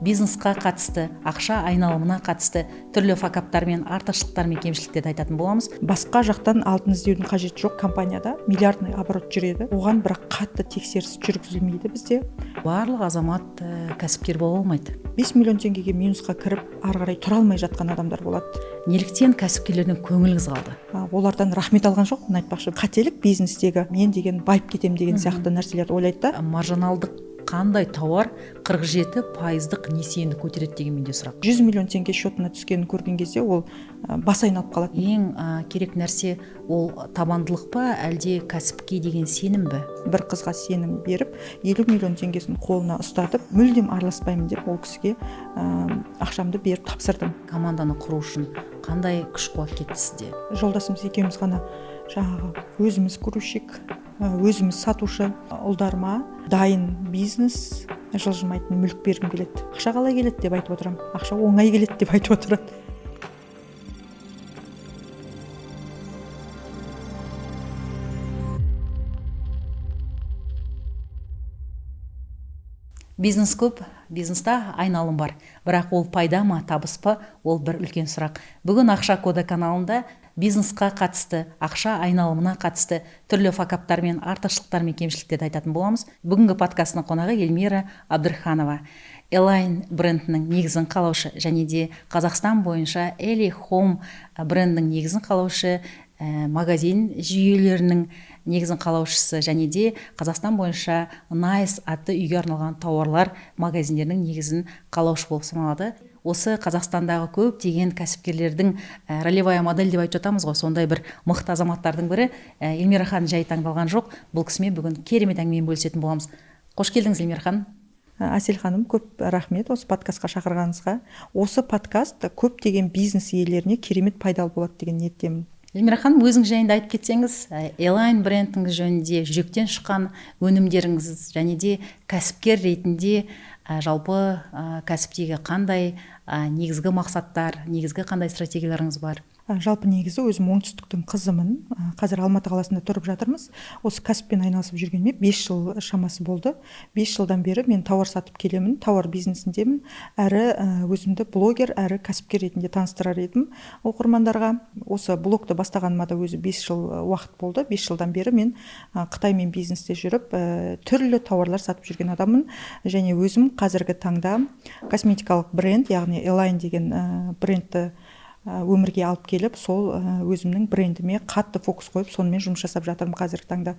бизнесқа қатысты, ақша айналымына қатысты түрлі факаптар мен артықшылықтар мен кемшіліктерді айтатын боламыз. Басқа жақтан алтын іздеудің қажеті жоқ. Компанияда миллиардный оборот жүреді. Оған бірақ қатты тексеріс жүргізілмейді бізде. Барлық азамат кәсіпкер бола алмайды. 5 миллион теңгеге минусқа кіріп, ары қарай тұра алмай жатқан адамдар болады. Неліктен кәсіпкерлердің көңіліңіз қалды? Олардан рахмет алған жоқ, айтпақшы. Қателік бизнестегі мен деген байып кетем деген сияқты нәрселерді ойлайды да. Маржиналдық қандай тауар 47% несиені көтереді деген менде сұрақ. 100 миллион теңге счетына түскенін көрген кезде ол бас айналып қалады. Ең керек нәрсе ол табандылық па, әлде кәсіпке деген сенім бе? Бір қызға сенім беріп, 50 миллион теңгесін қолына ұстатып, мүлдем араласпаймын деп ол кісіге ақшамды беріп тапсырдым. Команданы құру үшін қандай күш қуат кетті сізде? Жолдасымыз екеуміз ғана жаңағы өзіміз грузчик, өзіміз сатушы, ұлдарыма дайын бизнес, жылжымайтын мүлік бергім келеді. Ақша қалай келеді деп айтып отырам. Ақша оңай келеді деп айтып отырады. Бизнес көп, бизнеста айналым бар. Бірақ ол пайда ма, табыс па, ол бір үлкен сұрақ. Бүгін Ақша коды каналында бизнесқа қатысты, ақша айналымына қатысты түрлі факаптар мен артықшылықтар мен кемшіліктерді айтатын боламыз. Бүгінгі подкастының қонағы Эльмира Абдраханова. Элайн брендінің негізін қалаушы және де Қазақстан бойынша Элли Home брендінің негізін қалаушы, магазин жүйелерінің негізін қалаушысы және де Қазақстан бойынша Nice атты үйге арналған тауарлар магазиндерінің негізін қалаушы болып саналады. Осы Қазақстандағы көптеген кәсіпкерлердің ролевая модель деп айтып жатамыз ғой, сондай бір мықты азаматтардың бірі. Эльмира ханым жай таңдалған жоқ. Бұл кісімен бүгін керемет әңгімемен бөлісетін боламыз. Қош келдіңіз, Эльмира ханым. Әсел ханым, көп рахмет осы подкастқа шақырғаныңызға. Осы подкаст көптеген бизнес иелеріне керемет пайдалы болады деген ниеттемін. Эльмира ханым, өзіңіз жайында айтып кетсеңіз, Элайн брендіңіз жөнінде жүректен шыққан өнімдеріңіз және де кәсіпкер ретінде жалпы кәсіптегі қандай негізгі мақсаттар, негізгі қандай стратегияларыңыз бар? Жалпы негізі өзім оңтүстіктің қызымын. Қазір Алматы қаласында тұрып жатырмыз. Осы кәсіппен айналысып жүргеніме 5 жыл шамасы болды. 5 жылдан бері мен тауар сатып келемін, тауар бизнесіндемін. Әрі өзімді блогер, әрі кәсіпкер ретінде таныстырар едім оқырмандарға. Осы блогты бастағаныма да өзі 5 жыл уақыт болды. 5 жылдан бері мен Қытаймен бизнесте жүріп, түрлі тауарлар сатып жүрген адаммын. Және өзім қазіргі таңда косметикалық бренд, яғни Элайн деген брендті өмірге алып келіп, сол өзімнің брендіме қатты фокус қойып, сонымен жұмыс жасап жатырмын қазіргі таңда.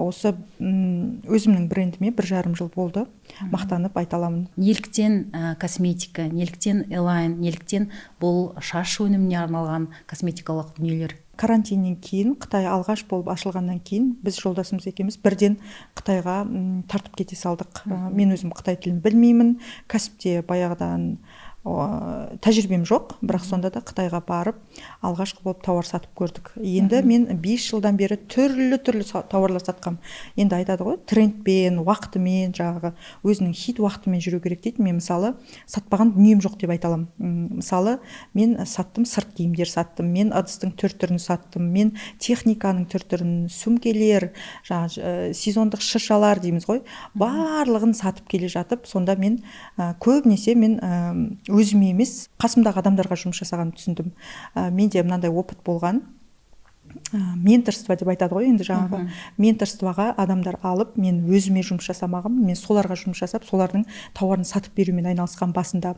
Осы өзімнің брендіме 1,5 жыл болды. Мақтанып айта аламын. Неліктен косметика, неліктен Элайн, неліктен бұл шаш өніміне арналған косметикалық дүниелер? Карантиннен кейін, Қытай алғаш болып ашылғаннан кейін, біз жолдасымыз екеуміз бірден Қытайға тартып кете салдық. Мен өзім Қытай тілін білмеймін, кәсіпте баяғыдан тәжірибем жоқ, бірақ сонда да Қытайға барып алғашқы болып тауар сатып көрдік. Енді мен 5 жылдан бері түрлі тауарлар сатқам. Енді айтады ғой, трендпен, уақытымен, жаңағы өзінің хит уақытымен жүру керек дейді. Мен мысалы сатпаған дүнием жоқ деп айта аламын. Мысалы мен саттым, сырт киімдер саттым, мен ыдыстың түр-түрін саттым, мен техниканың түр-түрін, сөмкелер, жаңағы сезондық шыршалар дейміз ғой, барлығын сатып келе жатып, сонда мен көбінесе мен өзіме емес, қасымдағы адамдарға жұмыс жасағанымды түсіндім. Менде мынандай опыт болған. Менторство деп айтады ғой, енді жаңағы менторствоға адамдар алып, мен өзіме жұмыс жасамағым, мен соларға жұмыс жасап, солардың тауарын сатып берумен айналысқан басында.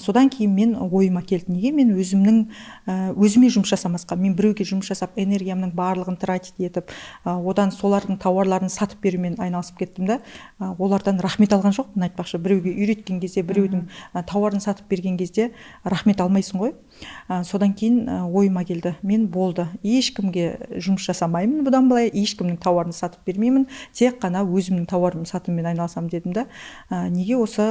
Содан кейін мен ойыма келді, неге мен өзіме жұмыс жасамасқа, мен біреуге жұмыс жасап, энергиямның барлығын тратить етіп, одан солардың тауарларын сатып берумен айналысып кеттім да, олардан рахмет алған жоқ, айтпақшы, біреуге үйреткен кезде, біреудің тауарын сатып берген кезде рахмет алмайсың ғой. Содан кейін ойыма келді, мен болды, ешкімге жұмыс жасамаймын, бұдан былай ешкімнің тауарын сатып бермеймін, тек қана өзімнің тауарымды сатумен айналысамын дедім да. Неге осы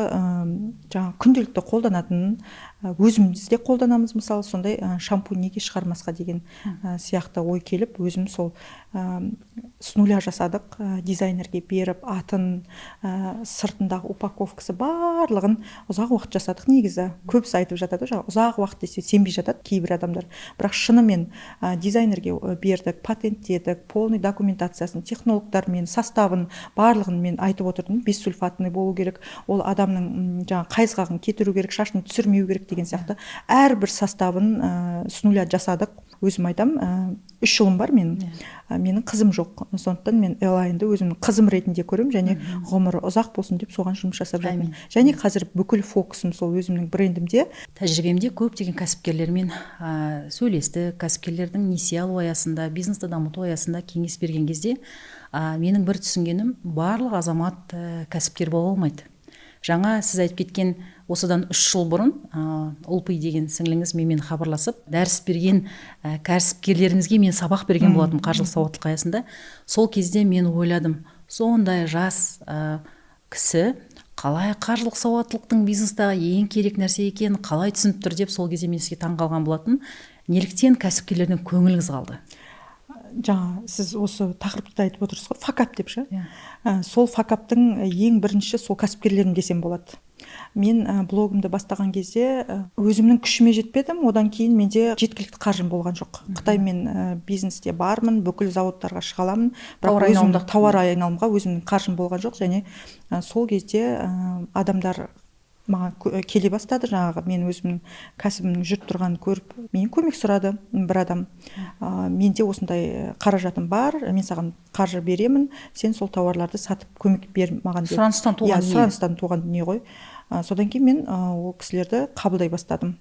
жаңа күнделікті қолданатын, өзіміз де қолданамыз, мысалы сондай шампунь неге шығармасқа деген сияқты ой келіп, өзім сол с нуля жасадық, дизайнерге беріп, атын, сыртындағы упаковкасы барлығын ұзақ уақыт жасадық. Негізі көбісі айтып жатады, ұзақ уақыт десе сенбей жатады кейбір адамдар. Бірақ шынымен дизайнерге бердік, патенттедік, полный документациясын, технологтармен, составын барлығын мен айтып отырдым. Бессульфатный болу керек. Ол адамның жаңа қайызға сабағын кетіру керек, шашын түсірмеу керек деген сияқты әрбір составын с нуля жасадық. Өзім айтам, 3 ұлым бар менің. Менің қызым жоқ. Сондықтан мен Элайнды өзімнің қызым ретінде көремін және ғұмыры ұзақ болсын деп соған жұмыс жасап жатырмын. Және қазір бүкіл фокусым сол өзімнің брендімде. Тәжірибемде көптеген кәсіпкерлермен сөйлесті. Кәсіпкерлердің несие алу аясында, бизнесті дамыту аясында кеңес берген кезде менің бір түсінгенім, барлық азамат кәсіпкер бола алмайды. Жаңа сіз айтып кеткен осыдан 3 жыл бұрын Ұлпи деген сіңліңіз менімен хабарласып, дәріс берген кәсіпкерлеріңізге мен сабақ берген болатын қаржылық сауаттылық аясында. Сол кезде мен ойладым, сондай жас кісі қалай қаржылық сауаттылықтың бизнестағы ең керек нәрсе екенін қалай түсініп тұр деп сол кезде мен сізге таң қалған болатын. Неліктен кәсіпкерлердің көңіліңіз қалды? Жаңа сіз осы тақырыпты айтып отырсыз ғой, факап деп ше. Сол факаптың ең бірінші сол кәсіпкерлерім десем болады. Мен блогымды бастаған кезде өзімнің күшіме жетпедім, одан кейін менде жеткілікті қаржым болған жоқ. Қытаймен бизнесте бармын, бүкіл зауыттарға шыға аламын, бірақ тауар айналымға өзімнің қаржым болған жоқ. Және сол кезде адамдар маған келе бастады, жаңағы мен өзімнің кәсібімнің жүріп тұрғанын көріп, мен көмек сұрады бір адам. Менде осындай қаражатым бар, мен саған қаржы беремін, сен сол тауарларды сатып көмек бер маған деп. Сұраныстан туған дүние ғой. Содан кейін мен ол кісілерді қабылдай бастадым.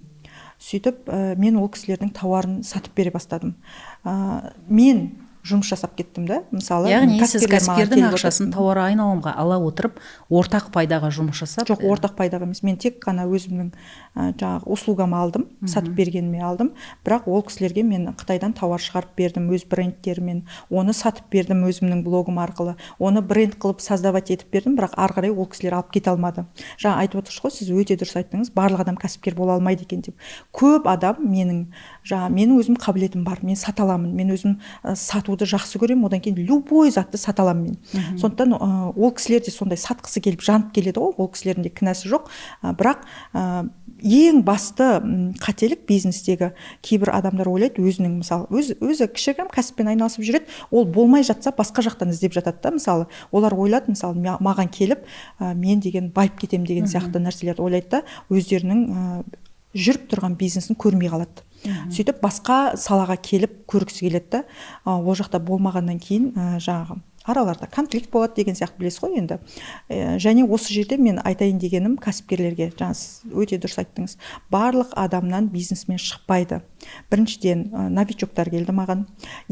Сөйтіп, мен ол кісілердің тауарын сатып бере бастадым. Мен жұмыс жасап кеттім да, мысалы. Яғни сіз кәсіпкердің ақшасын тауар айналымға ала отырып, ортақ пайдаға жұмыс жасап? Жоқ, ортақ пайдаға емес. Мен тек қана өзімнің жаңағы услугамы алдым, сатып бергеніме алдым. Бірақ ол кісілерге мен Қытайдан тауар шығарып бердім өз брендтерімен. Оны сатып бердім өзімнің блогым арқылы. Оны бренд қылып создавать етіп бердім, бірақ ары қарай ол кісілер алып кете алмады. Жаңа айтып отырсыз ғой, сіз өте дұрыс айттыңыз, барлық адам кәсіпкер бола алмайды екен деп. Көп адам менің өзім қабілетім бар, мен сата аламын, мен өзім сатуды жақсы көремін, одан кейін любой затты сата аламын мен. Сондықтан ол кісілер де сондай сатқысы келіп жанып келеді ғой, ол кісілердің де кінәсі жоқ. Бірақ ең басты қателік бизнестегі кейбір адамдар ойлайды, өзінің мысалы өзі кішігірім кәсіппен айналысып жүреді, ол болмай жатса басқа жақтан іздеп жатады да. Мысалы олар ойлады, мысалы маған келіп мен деген байып кетем деген сияқты нәрселерді ойлайды да, өздерінің жүріп тұрған бизнесін көрмей қалады. Сөйтіп басқа салаға келіп көргісі келеді да, ол жақта болмағаннан кейін жаңағы араларда конфликт болады деген сияқты білесіз ғой енді. Және осы жерде мен айтайын дегенім кәсіпкерлерге, өте дұрыс айттыңыз, барлық адамнан бизнесмен шықпайды. Біріншіден новичоктар келді маған,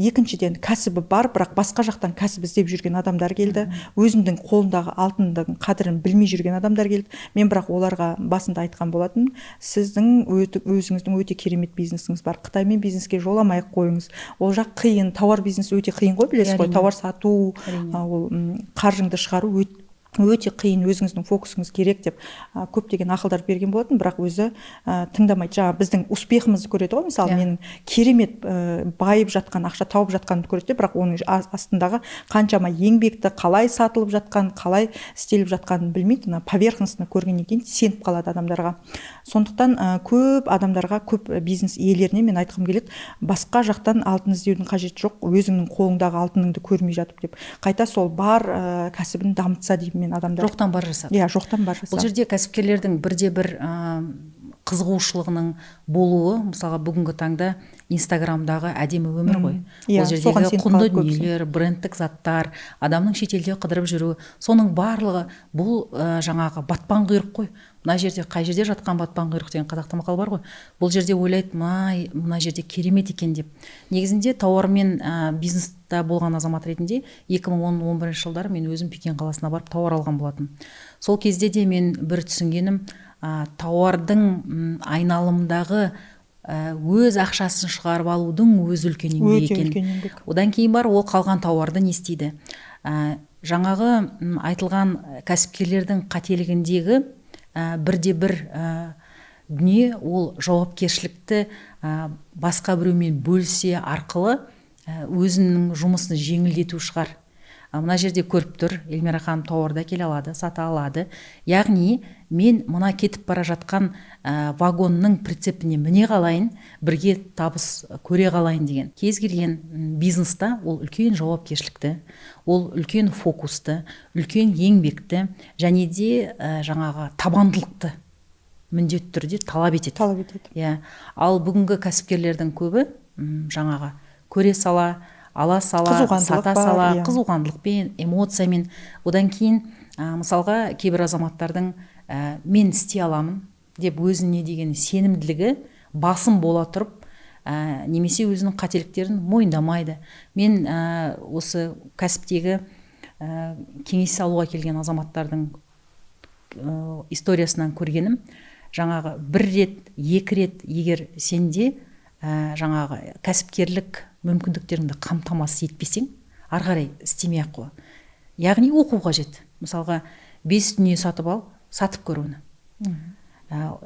екіншіден кәсібі бар, бірақ басқа жақтан кәсіп іздеп жүрген адамдар келді, өзінің қолындағы алтындың қадірін білмей жүрген адамдар келді. Мен бірақ оларға басында айтқан болатын, сіздің өзіңіздің өте керемет бизнесіңіз бар, Қытаймен бизнеске жоламай-ақ қойыңыз. Ол жақ қиын, тауар бизнесі өте қиын ғой, білесіз ғой, тауар сату, ол қаржыңды шығару өте қиын, өзіңіздің фокусыңыз керек деп көптеген ақылдар берген болатын, бірақ өзі тыңдамайды. Жаңа біздің успехімізді көреді ғой, мысалы менің керемет байып жатқан, ақша тауып жатқанымды көреді, бірақ оның астындағы қаншама еңбекті, қалай сатылып жатқан, қалай істеліп жатқанын білмейді, поверхностны көргеннен кейін сеніп қалады адамдарға. Сондықтан көп адамдарға, көп бизнес иелеріне мен айтқым келеді, басқа жақтан алтын іздеудің қажеті жоқ, өзіңнің қолыңдағы алтыныңды көрмей жатып деп. Қайта сол бар кәсібін дамытса деймін мен адамдар. Жоқтан бар жасап. Иә, жоқтан бар жасап. Бұл жерде кәсіпкерлердің бірде-бір қызығушылығының болуы, мысалға бүгінгі таңда Инстаграмдағы әдемі өмір ғой. Бұл жердегі құнды дүниелер, брендтік заттар, адамның шетелде қыдырып жүру, соның барлығы бұл жаңағы батпан құйрық қой. Мына жерде қай жерде жатқан батпан құйрық деген қазақта мақал бар ғой. Бұл жерде ойлайды, мына жерде керемет екен деп. Негізінде тауармен бизнесте болған азамат ретінде 2010-11 жылдары мен өзім Пекин қаласына барып тауар алған болатын. Сол кезде де мен бір түсінгенім, тауардың айналымдағы өз ақшасын шығарып алудың өз үлкен еңбек екен. Одан кейін бар, ол қалған тауарды не істейді? Жаңағы айтылған кәсіпкерлердің қателігіндегі бірде-бір дүние, ол жауапкершілікті басқа біреумен бөлсе арқылы өзінің жұмысын жеңілдету шығар. Мына жерде көріп тұр, Эльмира ханым тауарды келе алады, сата алады. Яғни мен мына кетіп бара жатқан вагонның прицепіне міне қалайын, бірге табыс көре қалайын деген. Кез келген бизнеста ол үлкен жауапкершілікті, ол үлкен фокусты, үлкен еңбекті, және де жаңағы табандылықты міндетті түрде талап етеді. Иә. Ал бүгінгі кәсіпкерлердің көбі жаңағы көре сала, ала сала, сата сала, қызуғандылықпен, эмоциямен, одан кейін мысалға кейбір азаматтардың мен істей аламын деп өзіне деген сенімділігі басым бола тұрып, немесе өзінің қателіктерін мойындамайды. Мен осы кәсіптегі кеңес алуға келген азаматтардың историясынан көргенім, жаңағы бір рет, екі рет егер сенде жаңағы кәсіпкерлік мүмкіндіктеріңді қамтамасыз етпесең, ары қарай істемей ақ қой. Яғни оқу қажет. Мысалға 5 дүние сатып ал, сатып көр оны.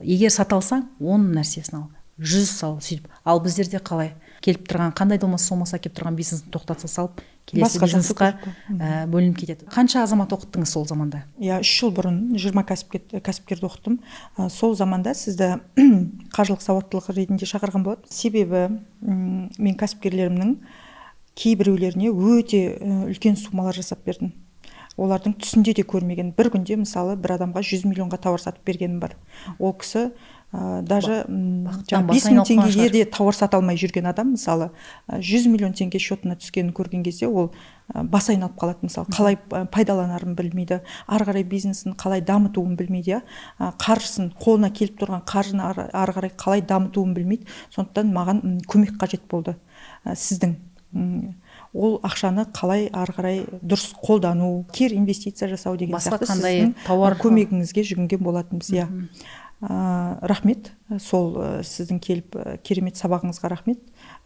Егер сата алсаң, 10 нәрсесін ал, 100 сал, сөйтіп. Ал біздерде қалай? Келіп тұрған, қандай да болмаса келіп тұрған бизнесін тоқтатса салып, келесі бизнесқа бөлініп кетеді. Қанша азамат оқыттыңыз сол заманда? 3 жыл бұрын 20 кәсіпкерді оқыттым. Сол заманда сізді қаржылық сауаттылық ретінде шақырған болады. Себебі мен кәсіпкерлерімнің кейбіреулеріне өте үлкен суммалар жасап бердім. Олардың түсінде де көрмеген. Бір күнде мысалы бір адамға 100 миллионға тауар сатып бергенім бар. Ол кісі даже 5.000 теңгеге де тауар сата алмай жүрген адам, мысалы 100 миллион теңге счетына түскенін көрген кезде ол бас айналып қалады. Мысалы қалай пайдаланарын білмейді, ары қарай бизнесін қалай дамытуын білмейді, қаржысын, қолына келіп тұрған қаржыны ары қарай қалай дамытуын білмейді. Сондықтан маған көмек қажет болды сіздің. Ол ақшаны қалай ары қарай дұрыс қолдану, кер инвестиция жасау деген сияқты сіздің көмегіңізге жүгінген болатынбыз. Рахмет, сол сіздің келіп керемет сабағыңызға рахмет.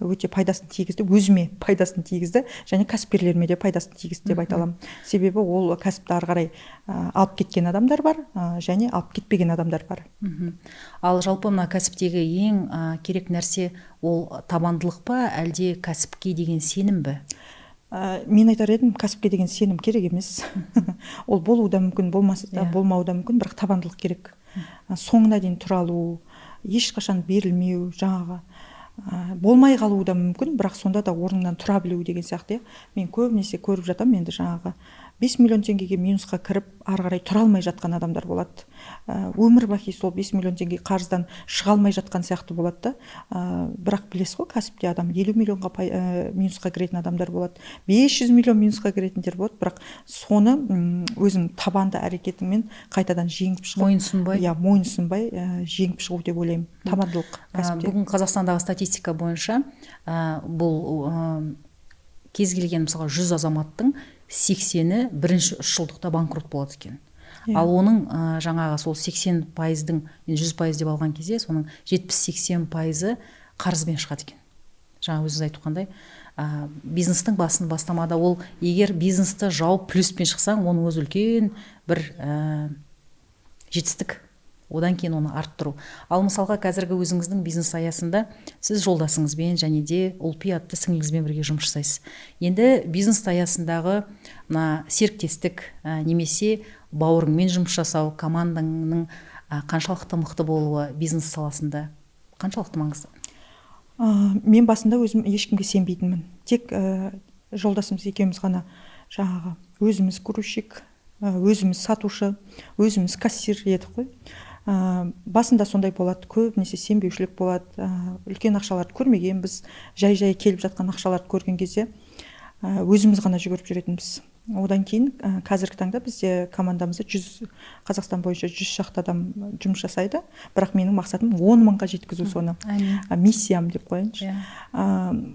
Өте пайдасын тигізді, өзіме пайдасын тигізді, және кәсіпкерлеріме де пайдасын тигізді деп айта аламын. Себебі ол кәсіпті ары қарай алып кеткен адамдар бар, және алып кетпеген адамдар бар. Ал жалпы мына кәсіптегі ең керек нәрсе ол табандылық па, әлде кәсіпке деген сенім бе? Мен айтар едім, кәсіпке деген сенім керек емес. Ол болуы да мүмкін, болмауы да мүмкін, бірақ табандылық керек. Соңына дейін тұра алу, ешқашан берілмеу, жаңағы болмай қалуы да мүмкін, бірақ сонда да орнынан тұра білу деген сияқты. Мен көбінесе көріп жатам, енді жаңағы 5 миллион теңгеге минусқа кіріп, ары қарай тұра алмай жатқан адамдар болады. Өмір бақи сол 5 миллион теңге қарыздан шыға алмай жатқан сияқты болады да. Бірақ білесіз ғой, кәсіпте адам 50 миллионға минусқа кіретін адамдар болады. 500 миллион минусқа кіретіндер болады, бірақ соны өзің табанды әрекетіңмен қайтадан жеңіп шығып, мойынсұнбай жеңіп шығу деп ойлаймын. Табандылық кәсіпте. Бүгін Қазақстандағы статистика бойынша бұл кез келген мысалға 100 азаматтың 80-і бірінші 3 жылдықта банкрот болады екен. Ал оның жаңағы сол 80%-дің, 100% деп алған кезде, соның 70-80%-ы қарызбен шығады екен. Жаңа өзіңіз айтқандай, бизнестің басын бастамада ол егер бизнесті жауып плюспен шықсаң, оның өзі үлкен бір жетістік. Одан кейін оны арттыру. Ал мысалға қазіргі өзіңіздің бизнес аясында сіз жолдасыңызбен және де Ұлпи атты сіңліңізбен бірге жұмыс жасайсыз. Енді бизнес аясындағы серіктестік немесе бауырыңмен жұмыс жасау, командаңның қаншалықты мықты болуы бизнес саласында қаншалықты маңызды? Мен басында өзім ешкімге сенбейтінмін. Тек жолдасымыз екеуміз ғана жаңағы өзіміз грузчик, өзіміз сатушы, өзіміз кассир едік қой. Басында сондай болады, көбінесе сенбеушілік болады, үлкен ақшаларды көрмегенбіз, жай-жай келіп жатқан ақшаларды көрген кезде өзіміз ғана жүгіріп жүретінбіз. Одан кейін қазіргі таңда бізде командамызда Қазақстан бойынша 100 шақты адам жұмыс жасайды, бірақ менің мақсатым 10 мыңға жеткізу, соны миссиям деп қояйыншы.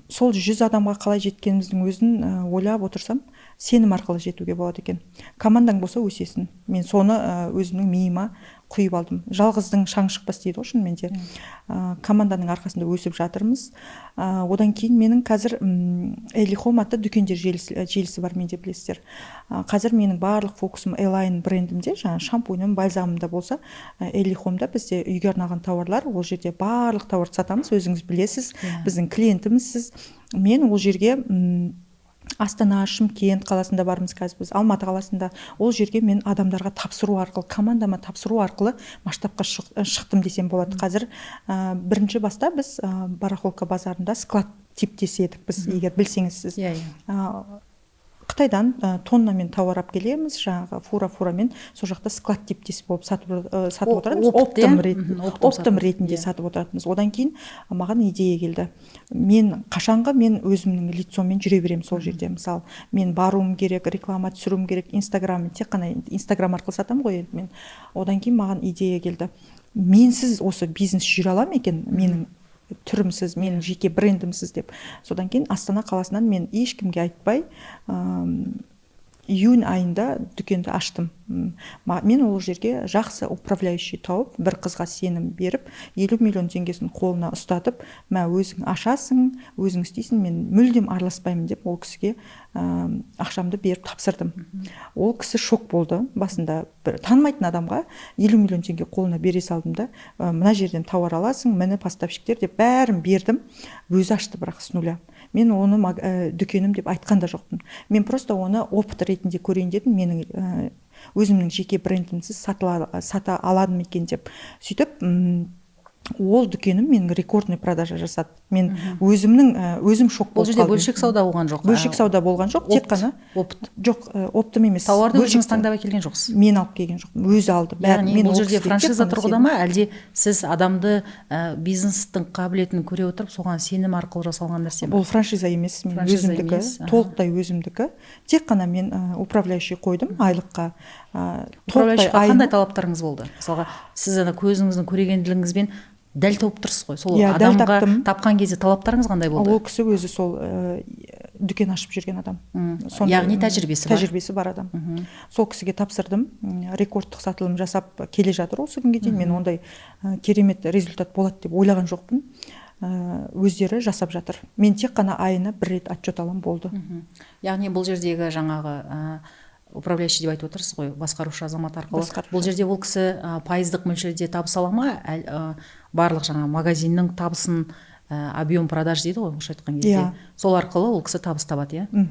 Сол 100 адамға қалай жеткеніміздің өзін ойлап отырсам, сенім арқылы жетуге болады екен. Командаң болса өсесің. Мен соны өзімнің миыма құйып алдым. Жалғыздың шаң шықпас дейді ғой шынымен де. Команданың арқасында өсіп жатырмыз. Одан кейін менің қазір Элихом атты дүкендер желісі бар, менде білесіздер. Қазір менің барлық фокусым Элайн брендімде, жаңағы шампуньым, бальзамымда болса, Элихомда бізде үйге арналған тауарлар, ол жерде барлық тауарды сатамыз, өзіңіз білесіз, біздің клиентімізсіз. Мен ол жерге Астана, Шымкент қаласында бармыз қазір біз, Алматы қаласында. Ол жерге мен адамдарға тапсыру арқылы, командама тапсыру арқылы масштабқа шықтым десем болады. Қазір бірінші баста біз Барахолка базарында склад типтес едік біз, егер білсеңіз сіз. Қытайдан тоннамен тауар алып келеміз, жаңағы фурамен сол жақта склад типтес болып сатып отырамыз, оптом ретінде сатып отыратынбыз. Одан кейін маған идея келді. Мен өзімнің лицоммен жүре беремін сол жерде. Мысалы, мен баруым керек, реклама түсіруім керек, тек қана Инстаграм арқылы сатамын ғой енді мен. Одан кейін маған идея келді. Менсіз осы бизнес жүре аламын екен, менің түрімсіз, менің жеке брендімсіз деп. Содан кейін Астана қаласынан мен ешкімге айтпай июнь айында дүкенді аштым. Мен ол жерге жақсы управляющий тауып, бір қызға сенім беріп, 50 миллион теңгесін қолына ұстатып, өзің ашасың, өзің істейсің, мен мүлдем араласпаймын деп ол кісіге ақшамды беріп тапсырдым. Ол кісі шок болды. Басында танымайтын адамға 50 миллион теңге қолына бере салдым да, мына жерден тауар аласың, міне поставщиктер деп бәрін бердім. Өзі ашты бірақ с нуля. Мен оны дүкенім деп айтқан да жоқпын. Мен просто оны опыт ретінде көрейін дедім. Менің өзімнің жеке брендімсіз сата аладым екен деп. Сөйтіп, ол дүкенім менің рекордный продажа жасады. Мен өзім шок болып қалдым. Бұл жерде бөлшек сауда болған жоқ. Бөлшек сауда болған жоқ, тек қана опыт. Жоқ, оптым емес. Тауарды өзіңіз таңдап келген жоқсыз. Мен алып келген жоқпын, өзі алды. Яғни бұл жерде франшиза тұрғыда ма, әлде сіз адамды бизнестің қабілетін көре отырып, соған сенім арқылы жасалған нәрсе ме? Бұл франшиза емес, мен өзімдікі, толықтай өзімдікі. Тек қана мен управляющий қойдым айлыққа. Управляющийға қандай талаптарыңыз болды? Мысалға, сіз көзіңіздің көрегенділігіңізбен дәл тауып тұрсыз ғой. Сол адамға тапқан кезде талаптарыңыз қандай болды? Ол кісі өзі сол дүкен ашып жүрген адам. Яғни тәжірибесі бар адам. Сол кісіге тапсырдым. Рекордтық сатылым жасап келе жатыр осы күнге дейін. Мен ондай керемет результат болады деп ойлаған жоқпын. Өздері жасап жатыр. Мен тек қана айына бір рет отчет алам, болды. Яғни бұл жердегі жаңағы управляющий деп айтып отырсыз ғой, басқарушы азамат арқылы. Бұл жерде ол кісі пайыздық мөлшерде табыс ала ма? Барлық жаңа магазиннің табысын, объем продаж дейді ғой, орысша айтқан кезде. Сол арқылы ол кісі табыс табады, иә?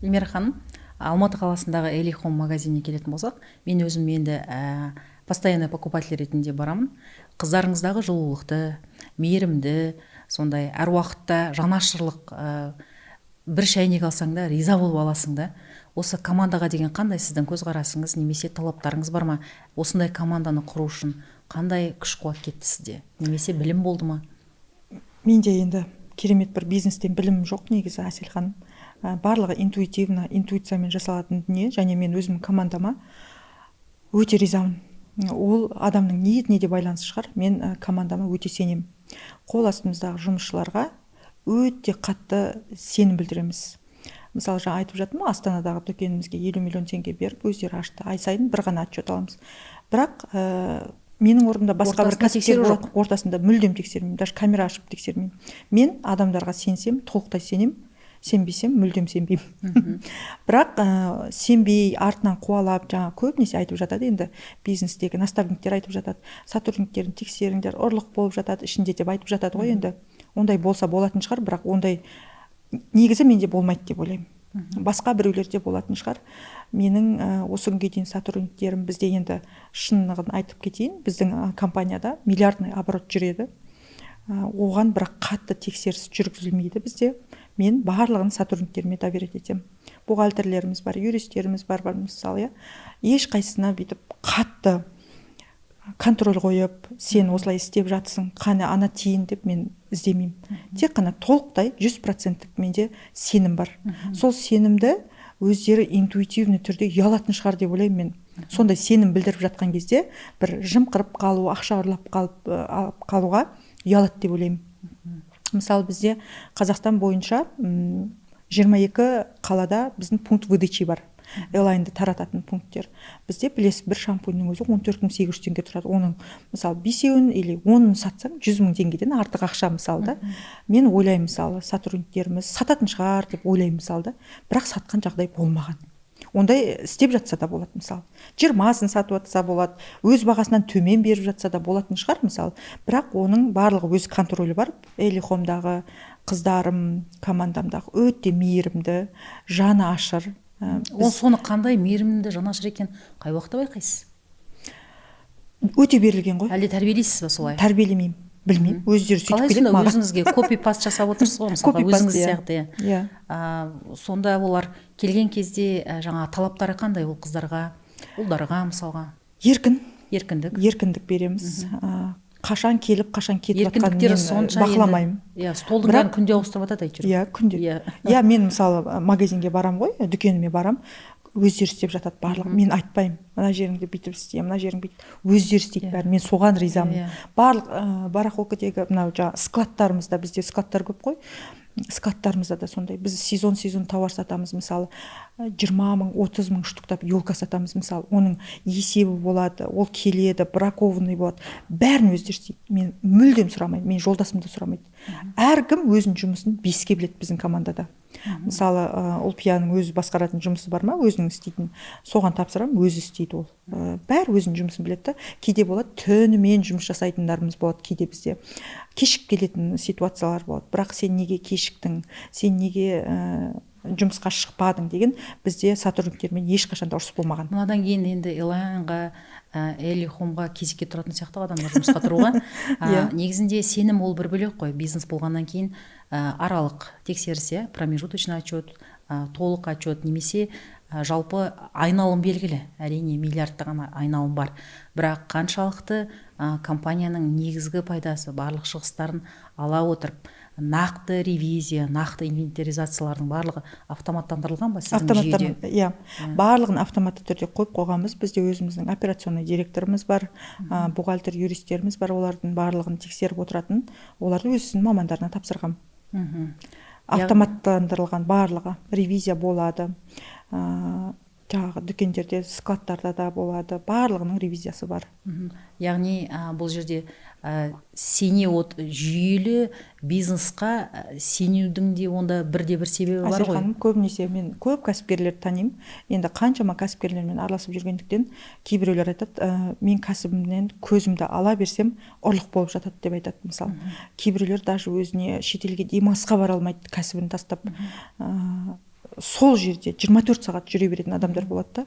Эльмира ханым, Алматы қаласындағы Элихом магазиніне келетін болсақ, мен өзім енді постоянный покупатель ретінде барамын. Қыздарыңыздағы жылулықты, мейірімді, сондай әр уақытта жанашырлық, бір шәйнек алсаң да риза болып аласың да. Осы командаға деген қандай сіздің көзқарасыңыз, немесе талаптарыңыз бар ма? Осындай команданы құру үшін қандай күш-қуат кетті сізде? Немесе білім болды ма? Менде енді керемет бір бизнестен білім жоқ негізі, Әсел ханым. Барлығы интуициямен жасалатын дүние, және мен өзім командама өте ризамын. Ол адамның ниетіне де байланысты шығар. Мен командама өте сенемін. Қол астымыздағы жұмысшыларға өте қатты сенім білдіреміз. Мысалы, жаңа айтып жатырмын, Астанадағы дүкенімізге 50 миллион теңге беріп, өздері ашты. Ай сайын бір ғана отчет аламыз. Бірақ менің орнымда басқа бір кәсіпкер ортасында мүлдем тексермеймін, даже камера ашып тексермеймін. Мен адамдарға сенсем, толықтай сенем, сенбесем, мүлдем сенбеймін. Бірақ сенбей, артынан қуалап, жаңа көбінесе айтып жатады, енді бизнестегі наставниктер айтып жатады, сотрудниктерін тексеріңдер, ұрлық болып жатады ішінде деп айтып жатады ғой. Енді ондай болса болатын шығар, бірақ ондай негізі менде болмайды деп ойлаймын. Басқа біреулерде болатын шығар. Менің осы күнге дейін сотрудниктерім, бізде енді шынығын айтып кетейін, біздің компанияда миллиардный оборот жүреді. Оған бірақ қатты тексеріс жүргізілмейді бізде. Мен барлығын сотрудниктеріме доверять етемін. Бухгалтерлеріміз бар, юристтеріміз бар, мысалы, еш қайсысына бүйтіп қатты контроль қойып, сен осылай істеп жатсың, қане ана тиін деп мен іздемеймін. Тек қана толықтай 100% менде сенім бар. Сол сенімді өздері интуитивный түрде ұялатын шығар деп ойлаймын мен. Сондай сенім білдіріп жатқан кезде бір жымқырып қалу, ақша ұрлап қалуға ұялады деп ойлаймын. Мысалы, бізде Қазақстан бойынша 22 қалада біздің пункт выдачи бар. Элайнды тарататын пункттер. Бізде білесіз, бір шампуньнің өзі 14.800 теңге тұрады. Оның, мысалы, 5-еуін или 10-ын сатсаң, 100.000 теңгеден артық ақша, мысалы да. Мен ойлаймын, мысалы, сотрудниктеріміз сататын шығар деп ойлаймын, мысалы да. Бірақ сатқан жағдай болмаған. Ондай істеп жатса да болады, мысалы. 20-сын сатып жатса болады, өз бағасынан төмен беріп жатса да болатын шығар, мысалы. Бірақ оның барлығы өз контролі бар. Элихомдағы қыздарым, командамдағы өте мейірімді, жаны ашыр. Ол соны қандай мейірімді, жанашыр екен қай уақытта байқайсыз? Өте берілген ғой. Әлде тәрбиелейсіз ба солай? Тәрбиелемеймін. білмеймін, өздері сөйтіп қалай келеді сонда маған. өзіңізге копи-паст жасап отырсыз ғой, мысалға Copy-paste, өзіңіз иә. сияқты. Иә. Сонда олар келген кезде жаңа талаптары қандай ол қыздарға, ұлдарға мысалға? Еркіндік береміз. Қашан келіп, қашан кетіп жатқанын Еркіндіктері мен сонша бақыламаймын. Иә, столдың бәрін күнде ауыстырып жатады әйтеуір. Иә, күнде. Иә, мен мысалы магазинге барам ғой, дүкеніме барам, өздері істеп жатады барлығын. Мен айтпаймын, мына жеріңді бүйтіп істе, мына жерің бүйтіп. Өздері істейді бәрін. Мен соған ризамын. Барлық барахолкідегі мынау жаңағы складтарымызда, бізде складтар көп қой. Складтарымызда да сондай. Біз сезон тауар сатамыз, мысалы 20 мың, 30 мың штуктап елка сатамыз, мысалы. Оның есебі болады, ол келеді, бракованный болады. Бәрін өздері істейді. Мен мүлдем сұрамаймын, мен жолдасым да сұрамайды. Әркім өзінің жұмысын беске біледі біздің командада. Мысалы Ұлпияның өзі басқаратын жұмысы бар ма, өзінің істейтін, соған тапсырам, өзі істейді ол. Бәрі өзінің жұмысын біледі. Кейде болады түнімен жұмыс жасайтындарымыз болады, кейде бізде кешігіп келетін ситуациялар болады. Бірақ сен неге кешіктің, сен неге жұмысқа шықпадың деген бізде сотрудниктермен ешқашан да ұрыс болмаған. Мұнадан кейін енді Элайнға, Элихомға кезекке тұратын сияқты адамдар жұмысқа тұруға. Негізінде сенім ол бір бөлек қой. Бизнес болғаннан кейін аралық тексеріс, промежуточный отчет, толық отчет немесе жалпы айналым белгілі. Әрине миллиардтаған айналым бар. Бірақ қаншалықты компанияның негізгі пайдасы, барлық шығыстарын ала отырып, нақты ревизия, нақты инвентаризациялардың барлығы автоматтандырылған ба сіздің жүйеде? Иә, барлығын автоматты түрде қойып қойғанбыз. Бізде өзіміздің операционный директорымыз бар, бухгалтер, юристтеріміз бар, олардың барлығын тексеріп отыратын, оларды өзінің мамандарына тапсырғам. Автоматтандырылған барлығы, ревизия болады, жаңағы дүкендерде, складтарда да болады, барлығының ревизиясы бар. Яғни бұл жерде жүйелі бизнесқа сенудің де онда бірде-бір себебі бар ғой. Ханым, көбінесе мен көп кәсіпкерлерді танимын. Енді қаншама кәсіпкерлермен араласып жүргендіктен кейбіреулер айтады, мен кәсібімнен көзімді ала берсем, ұрлық болып жатады деп айтады, мысалы. Кейбіреулер даже өзіне шетелге демалысқа бара алмайды, кәсібін тастап. Сол жерде 24 сағат жүре беретін адамдар болады да.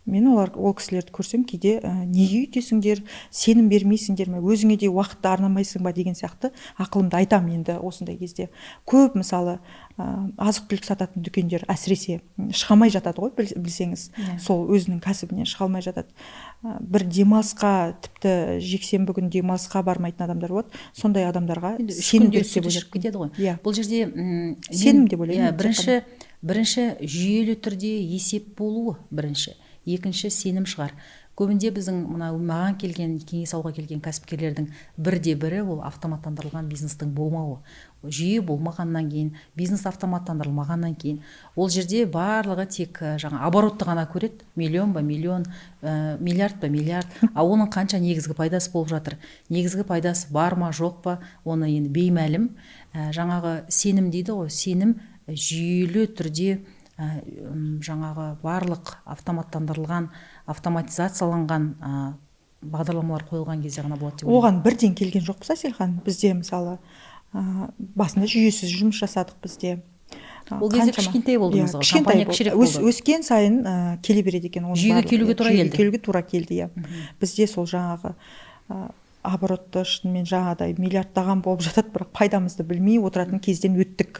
Мен ол кісілерді көрсем, кейде неге үйтесіңдер, сенім бермейсіңдер ме, өзіңе де уақытты арнамайсың ба деген сияқты ақылымды айтам енді осындай кезде. Көп мысалы азық-түлік сататын дүкендер әсіресе шыға алмай жатады ғой, білсеңіз. Сол өзінің кәсібінен шыға алмай жатады. Бір демалысқа, тіпті жексенбі күні демалысқа бармайтын адамдар болады. Сондай адамдарға сенім деп ойлаймын. Бұл жерде сенім деп ойлаймын. Бірінші жүйелі түрде есеп болуы бірінші. Екінші сенім шығар. Көбінде біздің маған келген, кеңес алуға келген кәсіпкерлердің бірде-бірі ол автоматтандырылған бизнестің болмауы. Жүйе болмағаннан кейін, бизнес автоматтандырылмағаннан кейін, ол жерде барлығы тек оборотты ғана көреді, миллион ба миллион, миллиард ба миллиард, оның қанша негізгі пайдасы болып жатыр. Негізгі пайдасы бар ма жоқ па, оны енді беймәлім. Жаңағы сенім дейді ғой, сенім жүйелі түрде жаңағы барлық автоматтандырылған, автоматизацияланған бағдарламалар қойылған кезде ғана болады деп ойлаймын. Оған бірден келген жоқпыз, Әселхан. Бізде мысалы басында жүйесіз жұмыс жасадық бізде. Ол кезде кішкентай болдыңыз ғой, компания кішірек болды. Өскен сайын келе береді екен. Жүйеге келуге тура келді, иә. Бізде сол жаңағы оборотты шынымен жаңағыдай миллиардтаған болып жатады, бірақ пайдамызды білмей отыратын кезден өттік.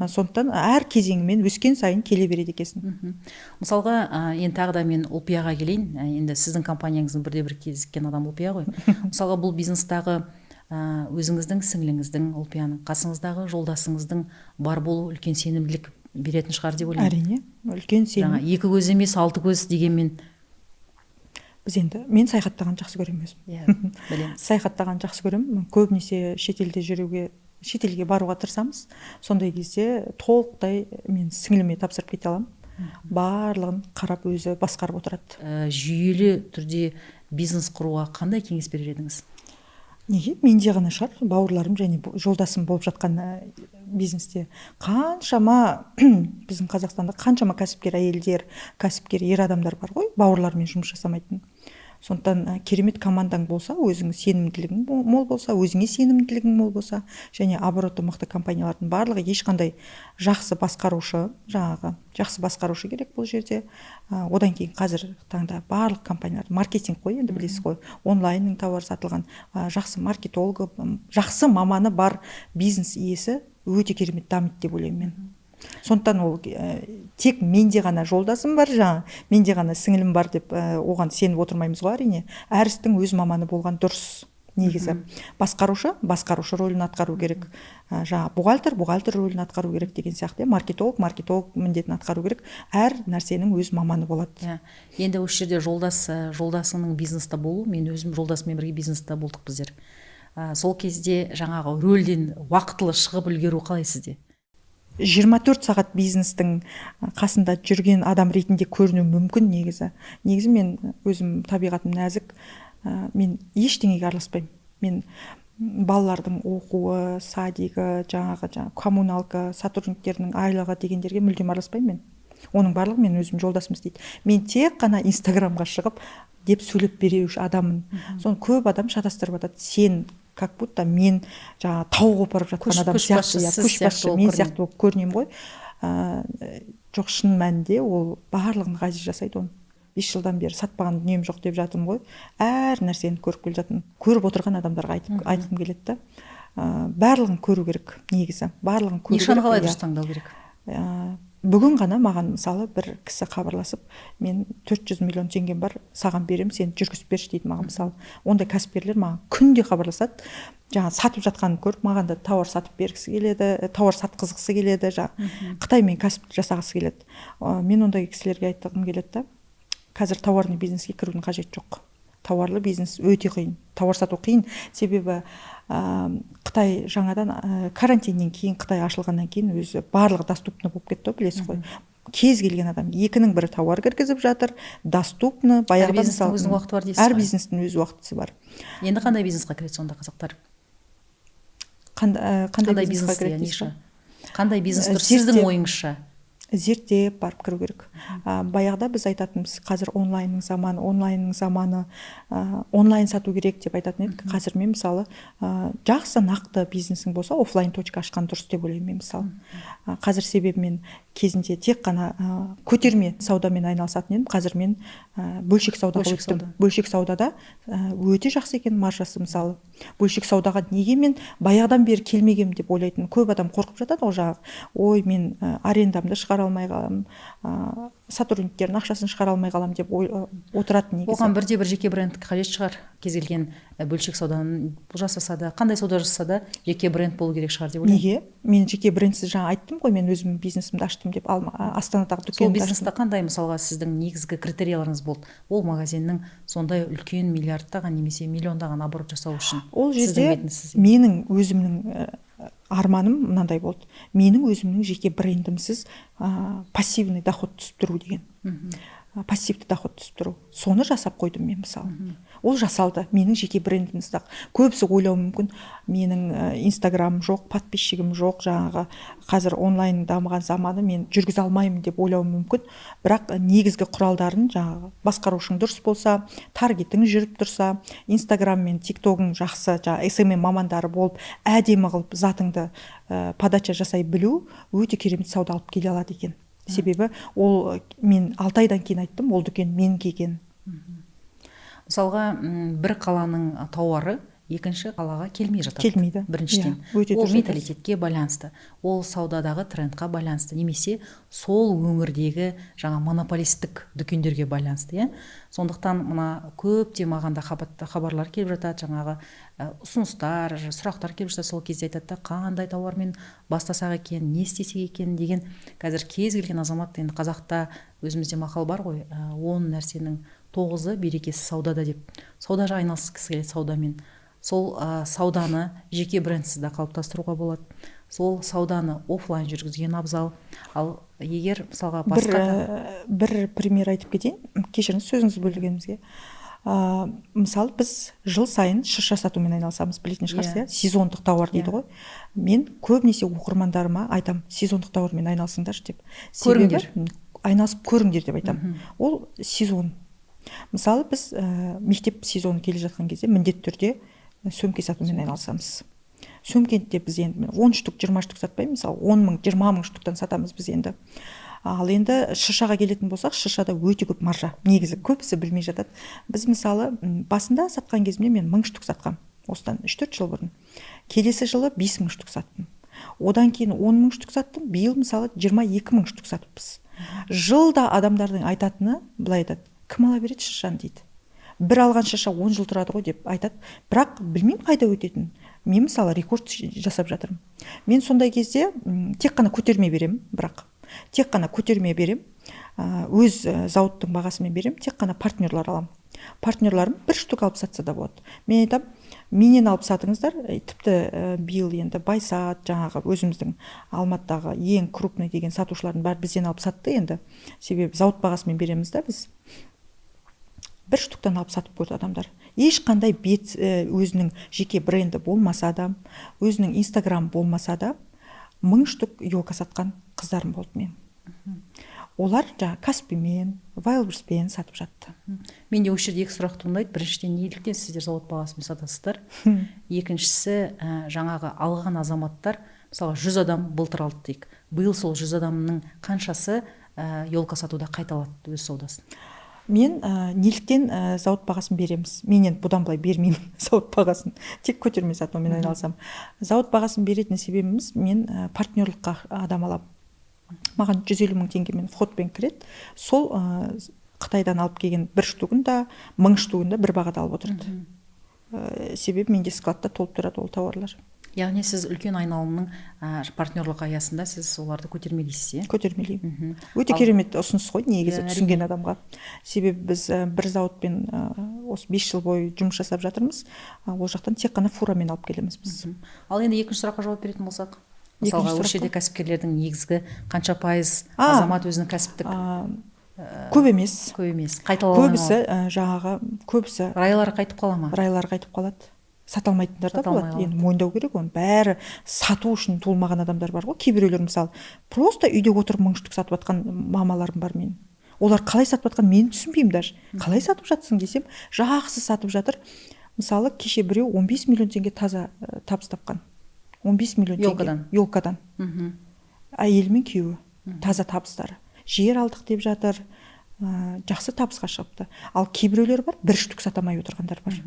Сондықтан әр кезеңімен өскен сайын келе береді екенсің. Мысалға, енді тағы да мен Ұлпияға келейін. Енді сіздің компанияңыздың бірде-бір кезіккен адам Ұлпия ғой. Мысалға, бұл бизнестағы өзіңіздің сіңліңіздің, Ұлпияның қасыңыздағы жолдасыңыздың бар болу үлкен сенімділік беретін шығар деп ойлаймын. Әрине, үлкен сенім. Екі көз емес, алты көз дегенмен. Мен саяхаттаған жақсы көремін өзім. Саяхаттаған жақсы көремін. Көбінесе шетелге баруға тырысамыз. Сондай кезде толықтай мен сіңліме тапсырып кете аламын. Барлығын қарап өзі басқарып отырады. Жүйелі түрде бизнес құруға қандай кеңес берер едіңіз? Неге? Менде ғана шығар, бауырларым және жолдасым болып жатқан бизнесте қаншама біздің Қазақстанда қаншама кәсіпкер әйелдер, кәсіпкер ер адамдар бар ғой, бауырлармен жұмыс жасамайтын. Сондықтан керемет командаң болса, өзің сенімділігің мол болса, өзіңе сенімділігің мол болса, және обороты мықты компаниялардың барлығы ешқандай жақсы басқарушы керек бұл жерде. Одан кейін қазір таңда барлық компаниялар, маркетинг қой, енді білесіз ғой, онлайнның тауар сатылған, жақсы маркетологы, жақсы маманы бар бизнес иесі өте керемет дамиды деп ойлаймын мен. Сондықтан ол тек менде ғана жолдасым бар, менде ғана сіңілім бар деп оған сеніп отырмаймыз ғой, әрине. Әр істің өз маманы болған дұрыс. Негізі басқарушы рөлін атқару керек, бухгалтер рөлін атқару керек деген сияқты, маркетолог міндетін атқару керек. Әр нәрсенің өз маманы болады. Енді осы жерде жолдасының бизнеста болу, мен өзім жолдасымен бірге бизнеста болдық біздер. Сол кезде жаңағы рөлден уақытылы шығып үлгеру қалай сізде? 24 сағат бизнестің қасында жүрген адам ретінде көріну мүмкін негізі. Негізі мен өзім табиғатым нәзік, мен ештеңеге араласпаймын. Мен балалардың оқуы, садигі, коммуналка, сотрудниктерінің айлығы дегендерге мүлдем араласпаймын мен. Оның барлығы мен өзім жолдасым істейді. Мен тек қана Инстаграмға шығып деп сөйлеп беруші адаммын. Соны көп адам шатастырып жатады. Сен как будто мен тау қопарып жатқан адам сияқты, көшбасшы мен сияқты болып көрінемін ғой. Жоқ, шын мәнінде ол барлығын ғазиз жасайды оны. 5 жылдан бері сатпаған дүнием жоқ деп жатырмын ғой. Әр нәрсені көріп келе жатырмын. Көріп отырған адамдарға айтқым келеді. Барлығын көру керек негізі. Барлығын көру керек. Нишаны қалай дұрыс таңдау керек? Бүгін ғана маған мысалы бір кісі хабарласып, мен 400 миллион теңгем бар, саған берем, сен жүргізіп берші дейді маған мысалы. Ондай кәсіпкерлер маған күнде хабарласады. Сатып жатқанын көріп, маған да тауар сатып бергісі келеді, тауар сатқызғысы келеді, Қытаймен кәсіп жасағысы келеді. Мен ондай кісілерге айтқым келеді, қазір тауарный бизнеске кірудің қажеті жоқ. Тауарлы бизнес өте қиын, тауар сату қиын, себебі Қытай жаңадан карантиннен кейін, Қытай ашылғаннан кейін өзі барлығы доступны болып кетті, білесіз ғой. Кез келген адам екінің бірі тауар кіргізіп жатыр, доступны, баяғыда бизнестің өзінің уақыты бар дейсіз ғой. Әр бизнестің өз уақытысы бар. Енді қандай бизнесқа кіреді сонда қазақтар? Қандай бизнесқа кіреді дейсіз? Қандай бизнес тұр сіздің ойыңызша? Зерттеп барып кіру керек. Баяғыда біз айтатынбыз, қазір онлайнның заманы, онлайн сату керек деп айтатын едік. Қазір мен мысалы жақсы нақты бизнесің болса, офлайн точка ашқан дұрыс деп ойлаймын мен мысалы. Қазір себебі мен кезінде тек қана көтерме саудамен айналысатын едім. Қазір мен бөлшек саудаға өттім. Бөлшек саудада өте жақсы екен маржасы мысалы. Бөлшек саудаға неге мен баяғыдан бері келмегем деп ойлайтын. Көп адам қорқып жатады ғой жаңағы. Ой, мен арендамды шығара алмай қалам, сотрудниктердің ақшасын шығара алмай қалам деп отыратын негізі. Оған бірде бір жеке бренд қажет шығар. Кез келген бөлшек сауданың жасаса да, қандай сауда жасаса да жеке бренд болу керек шығар деп ойлаймын. Неге? Мен жеке брендсіз жаңа айттым ғой, мен өзім бизнесімді аштым деп, Астанадағы дүкенімді аштым. Сол бизнесте қандай мысалға сіздің негізгі критерияларыңыз болды? Ол магазиннің сондай үлкен миллиардтаған немесе миллиондаған оборот жасау үшін. Ол жерде менің өзімнің арманым мынандай болды. Менің өзімнің жеке брендімсіз пассивный доход түсіп тұру деген. Пассивті доход түсіп тұру. Соны жасап қойдым мен мысалы. Ол жасалды. Менің жеке брендімсіз. Көбісі ойлауы мүмкін, менің инстаграмым жоқ, подписчигім жоқ, жаңағы қазір онлайн дамыған заманы мен жүргізе алмаймын деп ойлауы мүмкін. Бірақ негізгі құралдарын жаңағы басқарушың дұрыс болса, таргетің жүріп тұрса, инстаграм мен тиктогың жақсы, жаңағы SMM мамандары болып, әдемі қылып затыңды подача жасай білу өте керемет сауда алып келе алады екен. Себебі ол мен 6 айдан кейін айттым, ол дүкен менікі екен. Мысалға, бір қаланың тауары екінші қалаға келмей жатады. Келмейді. Біріншіден. Ол менталитетке байланысты, ол саудадағы трендқа байланысты, немесе сол өңірдегі жаңа монополистік дүкендерге байланысты. Сондықтан мына көптен маған да хабарлар келіп жатады, жаңағы ұсыныстар, сұрақтар келіп жатады, сол кезде айтады, қандай тауармен бастасақ екен, не істесек екен деген. Қазір кез келген азамат, енді қазақта өзімізде мақал бар ғой, 10 нәрсенің 9-ы берекесі саудада деп. Саудаға айналысқысы келеді саудамен. Сол сауданы жеке брендсіз де қалыптастыруға болады. Сол сауданы офлайн жүргізген абзал. Ал егер мысалға бір пример айтып кетейін, кешіріңіз сөзіңізді бөлгенімізге. Мысалы біз жыл сайын шырша сатумен айналысамыз, білетін шығарсыз, сезондық тауар дейді ғой. Мен көбінесе оқырмандарыма айтам, сезондық тауармен айналысыңдаршы деп. Көріңдер. Айналысып көріңдер деп айтам. Ол сезон. Мысалы біз мектеп сезоны келе жатқан кезде міндетті түрде сөмке сатумен айналысамыз. Сөмкеде біз енді 10 штук 20 штук сатпаймыз, мысалы 10 мың 20 мың штуктан сатамыз біз енді. Ал енді шышаға келетін болсақ, шышада өте көп маржа, негізі көбісі білмей жатады. Біз мысалы басында сатқан кезімде мен 1000 штук сатқам, осыдан 3-4 жыл бұрын. Келесі жылы 5000 штук саттым. Одан кейін 10 000 штук саттым, биыл мысалы 22 000 штук сатыппыз. Жылда адамдардың айтатыны былай айтады: кім ала береді шышаны дейді. Бір алған шыша 10 жыл тұрады ғой деп айтады, бірақ білмеймін қайда өтетін. Мен мысалы рекорд жасап жатырмын. Мен сондай кезде тек қана көтерме берем, бірақ тек қана көтерме берем, өз зауыттың бағасымен берем, тек қана партнерлар алам. Партнерларым 1 штук алып сатса да болады. Мен айтам, менен алып сатыңыздар, тіпті биыл енді Байсат, жаңағы өзіміздің Алматыдағы ең крупный деген сатушылардың бәрі бізден алып сатты енді. Себебі зауыт бағасымен береміз да біз. 1 штуктан алып сатып көрді адамдар. Ешқандай бет өзінің жеке бренді болмаса да, өзінің Инстаграм болмаса да, 1000 штук йока сатқан қыздарым болды мен. Олар Каспимен, Вайлберспен сатып жатты. Менде осы жерде екі сұрақ туындайды. Біріншіден, неліктен сіздер зауыт бағасымен сатасыздар? Екіншісі, жаңағы алған азаматтар, мысалы 100 адам былтыр алды дейік. Биыл сол 100 адамның қаншасы йолка сатуда қайталады өз саудасын? Мен неліктен зауыт бағасын береміз? Менен бұдан былай бермеймін зауыт бағасын. Тек көтерме сатумен айналысам. Зауыт бағасын беретін себебіміз, мен партнерлыққа адам алам. Маған 150 000 теңгемен входпен кіреді. Сол Қытайдан алып келген 1 штугын да 1000 штугын да бір бағада алып отырады. Себебі менде складта толып тұрады ол тауарлар. Яғни сіз үлкен айналымның партнерлық аясында сіз оларды көтермелейсіз, көтермелеймін. Өте керемет ұсыныс қой негізі түсінген адамға. Себебі біз бір зауытпен осы 5 жыл бойы жұмыс жасап жатырмыз. Ол жақтан тек қана фурамен алып келеміз біз. Ал енді екінші сұраққа жауап беретін болсақ, мысалға осы жерде кәсіпкерлердің негізгі қанша пайыз азамат өзінің кәсіптік? Көп емес. Көбісі көбісі райлары қайтып қала ма? Райлары қайтып қалады. Саталмайтындар да болады. Енді мойындау керек, оны бәрі сату үшін туылмаған адамдар бар ғой. Кейбіреулер мысалы просто үйде отырып 1000 штук сатып жатқан мамаларым бар мен. Олар қалай сатып жатқан мен түсінбеймін даже. Қалай сатып жатсың десем, жақсы сатып жатыр. Мысалы кеше біреу 15 миллион теңге таза табыс тапқан. 15 миллион теңге йолкадан. Әйелі мен күйеуі таза табыстары. Жер алдық деп жатыр. Жақсы табысқа шығыпты. Ал кейбіреулер бар, 1 штук сатамай отырғандар бар.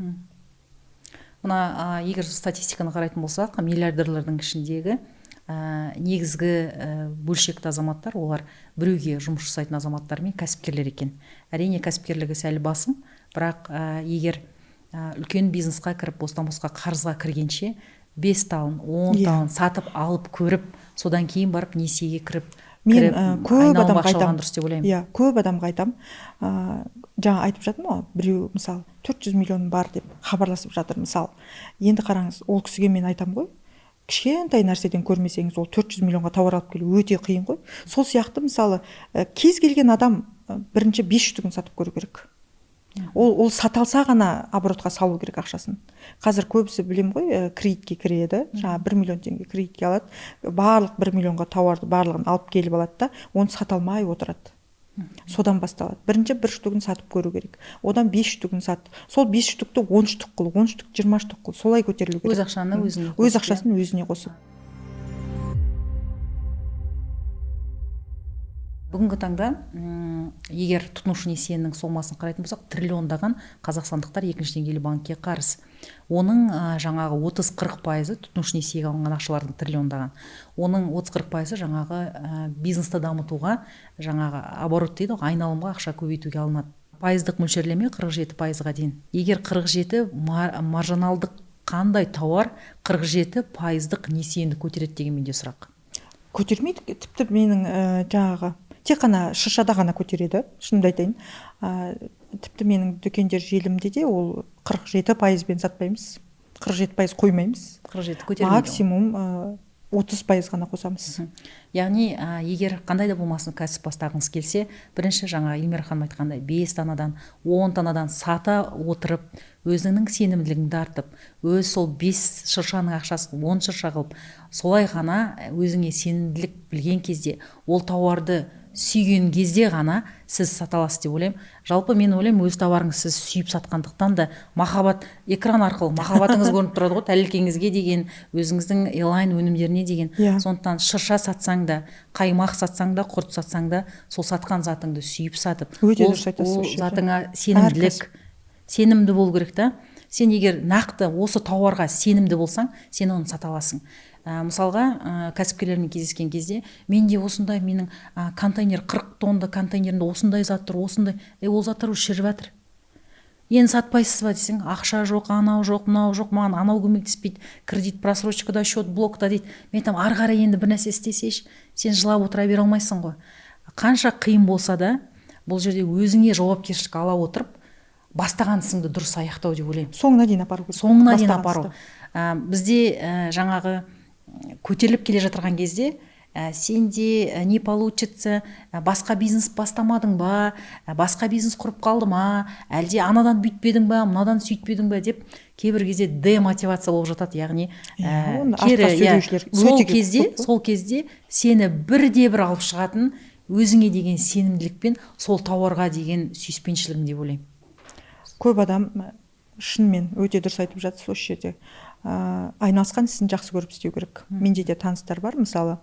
Мына егер статистиканы қарайтын болсақ, миллиардерлердің ішіндегі негізгі бөлшекті азаматтар, олар біреуге жұмыс жасайтын азаматтар мен кәсіпкерлер екен. Әрине кәсіпкерлігі сәл басым, бірақ егер үлкен бизнесқа кіріп, бостан-босқа қарызға кіргенше 5 талын, 10 талын сатып алып көріп, содан кейін барып несиеге кіріп, мен көп адамға айтам. Көп адамға айтам. Жаңа айтып жатырмын ғой, біреу мысалы 400 миллион бар деп хабарласып жатыр мысалы. Енді қараңыз, ол кісіге мен айтам ғой, кішкентай нәрседен көрмесеңіз, ол 400 миллионға тауар алып келу өте қиын ғой. Сол сияқты мысалы кез келген адам бірінші 5 штугын сатып көру керек. Ол саталса ғана оборотқа салу керек ақшасын. Қазір көбісі білем ғой, кредитке кіреді, жаңа 1 миллион теңге кредитке алады, барлық 1 миллионға тауарды барлығын алып келіп алады да, оны саталмай отырады. Содан басталады. Бірінші 1 штугын сатып көру керек. Одан 5 штугын сат. Сол 5 штукты 10 штук қыл, 10 штук 20 штук қыл. Солай көтерілу керек. Өз ақшаны өзіне. Өз ақшасын өзіне қосып. Бүгінгі таңда, егер тұтынушы несиенің сомасын қарайтын болсақ, триллиондаған қазақстандықтар екінші деңгейлі банкке қарыз. Оның жаңағы 30-40% тұтынушы несиеге алынған ақшалардың триллиондаған. Оның 30-40% жаңағы бизнесті дамытуға, жаңағы оборот дейді, айналымға ақша көбейтуге алынады. Пайыздық мөлшерлеме 47%-ға дейін. Егер 47 маржиналдық қандай тауар 47% несиені көтереді деген менде сұрақ. Көтермейді, тіпті менің жаңағы тек қана шышада ғана көтереді, шынымды айтайын. Тіпті менің дүкендер желімде де ол 47%-бен сатпаймыз, 47% қоймаймыз. 47 көтермейді. Максимум 30% ғана қосамыз. Яғни, егер қандай да болмасын кәсіп бастағыңыз келсе, бірінші жаңа Эльмира ханым айтқандай 5 танадан, 10 танадан сата отырып, өзіңнің сенімділігіңді артып, өз сол 5 шыршаның ақшасын 10 шырша қылып, солай ғана өзіңе сенімділік білген кезде ол тауарды сүйген кезде ғана сіз сата аласыз деп ойлаймын. Жалпы мен ойлаймын, өз товарыңыз сіз сүйіп сатқандықтан да махаббат, экран арқылы махаббатыңыз көрініп тұрады ғой, тәлкеңізге деген, өзіңіздің Элайн өнімдеріне деген. Сондықтан шырша сатсаң да, қаймақ сатсаң да, құрт сатсаң да, сол сатқан затыңды сүйіп сатып, ол затыңа сенімділік, сенімді болу керек та. Сен егер нақты осы тауарға сенімді болсаң, сен оны сата аласың. Мысалға, кәсіпкерлермен кездескен кезде, менде осындай, менің контейнер 40 тонна контейнерінде осындай зат тұр, осындай, ол заттар шіріп жатыр. Енді сатпайсыз ба десең, ақша жоқ, анау жоқ, мынау жоқ, маған анау көмектеспейді, кредит просрочкада, счет блокта дейді. Мен айтамын, ары қарай енді бір нәрсе істесейші, сен жылап отыра бере алмайсың ғой. Қанша қиын болса да, бұл жерде өзіңе жауапкершілік ала отырып, бастаған ісіңді дұрыс аяқтау деп ойлаймын. Соңына дейін апару керек. Соңына дейін апару. Бізде жаңағы көтеріліп келе жатырған кезде, сенде не получится, басқа бизнес бастамадың ба, басқа бизнес құрып қалды ма, әлде анадан бүйтпедің ба, мынадан сөйтпедің ба деп кейбір кезде демотивация болып жатады. Яғни сол кезде сені бірде-бір алып шығатын өзіңе деген сенімділікпен сол тауарға деген сүйіспеншілігің деп ойлаймын. Көп адам шынымен өте дұрыс айтып жатсыз осы жерде. Айналысқан ісін жақсы көріп істеу керек. Менде де таныстар бар, мысалы,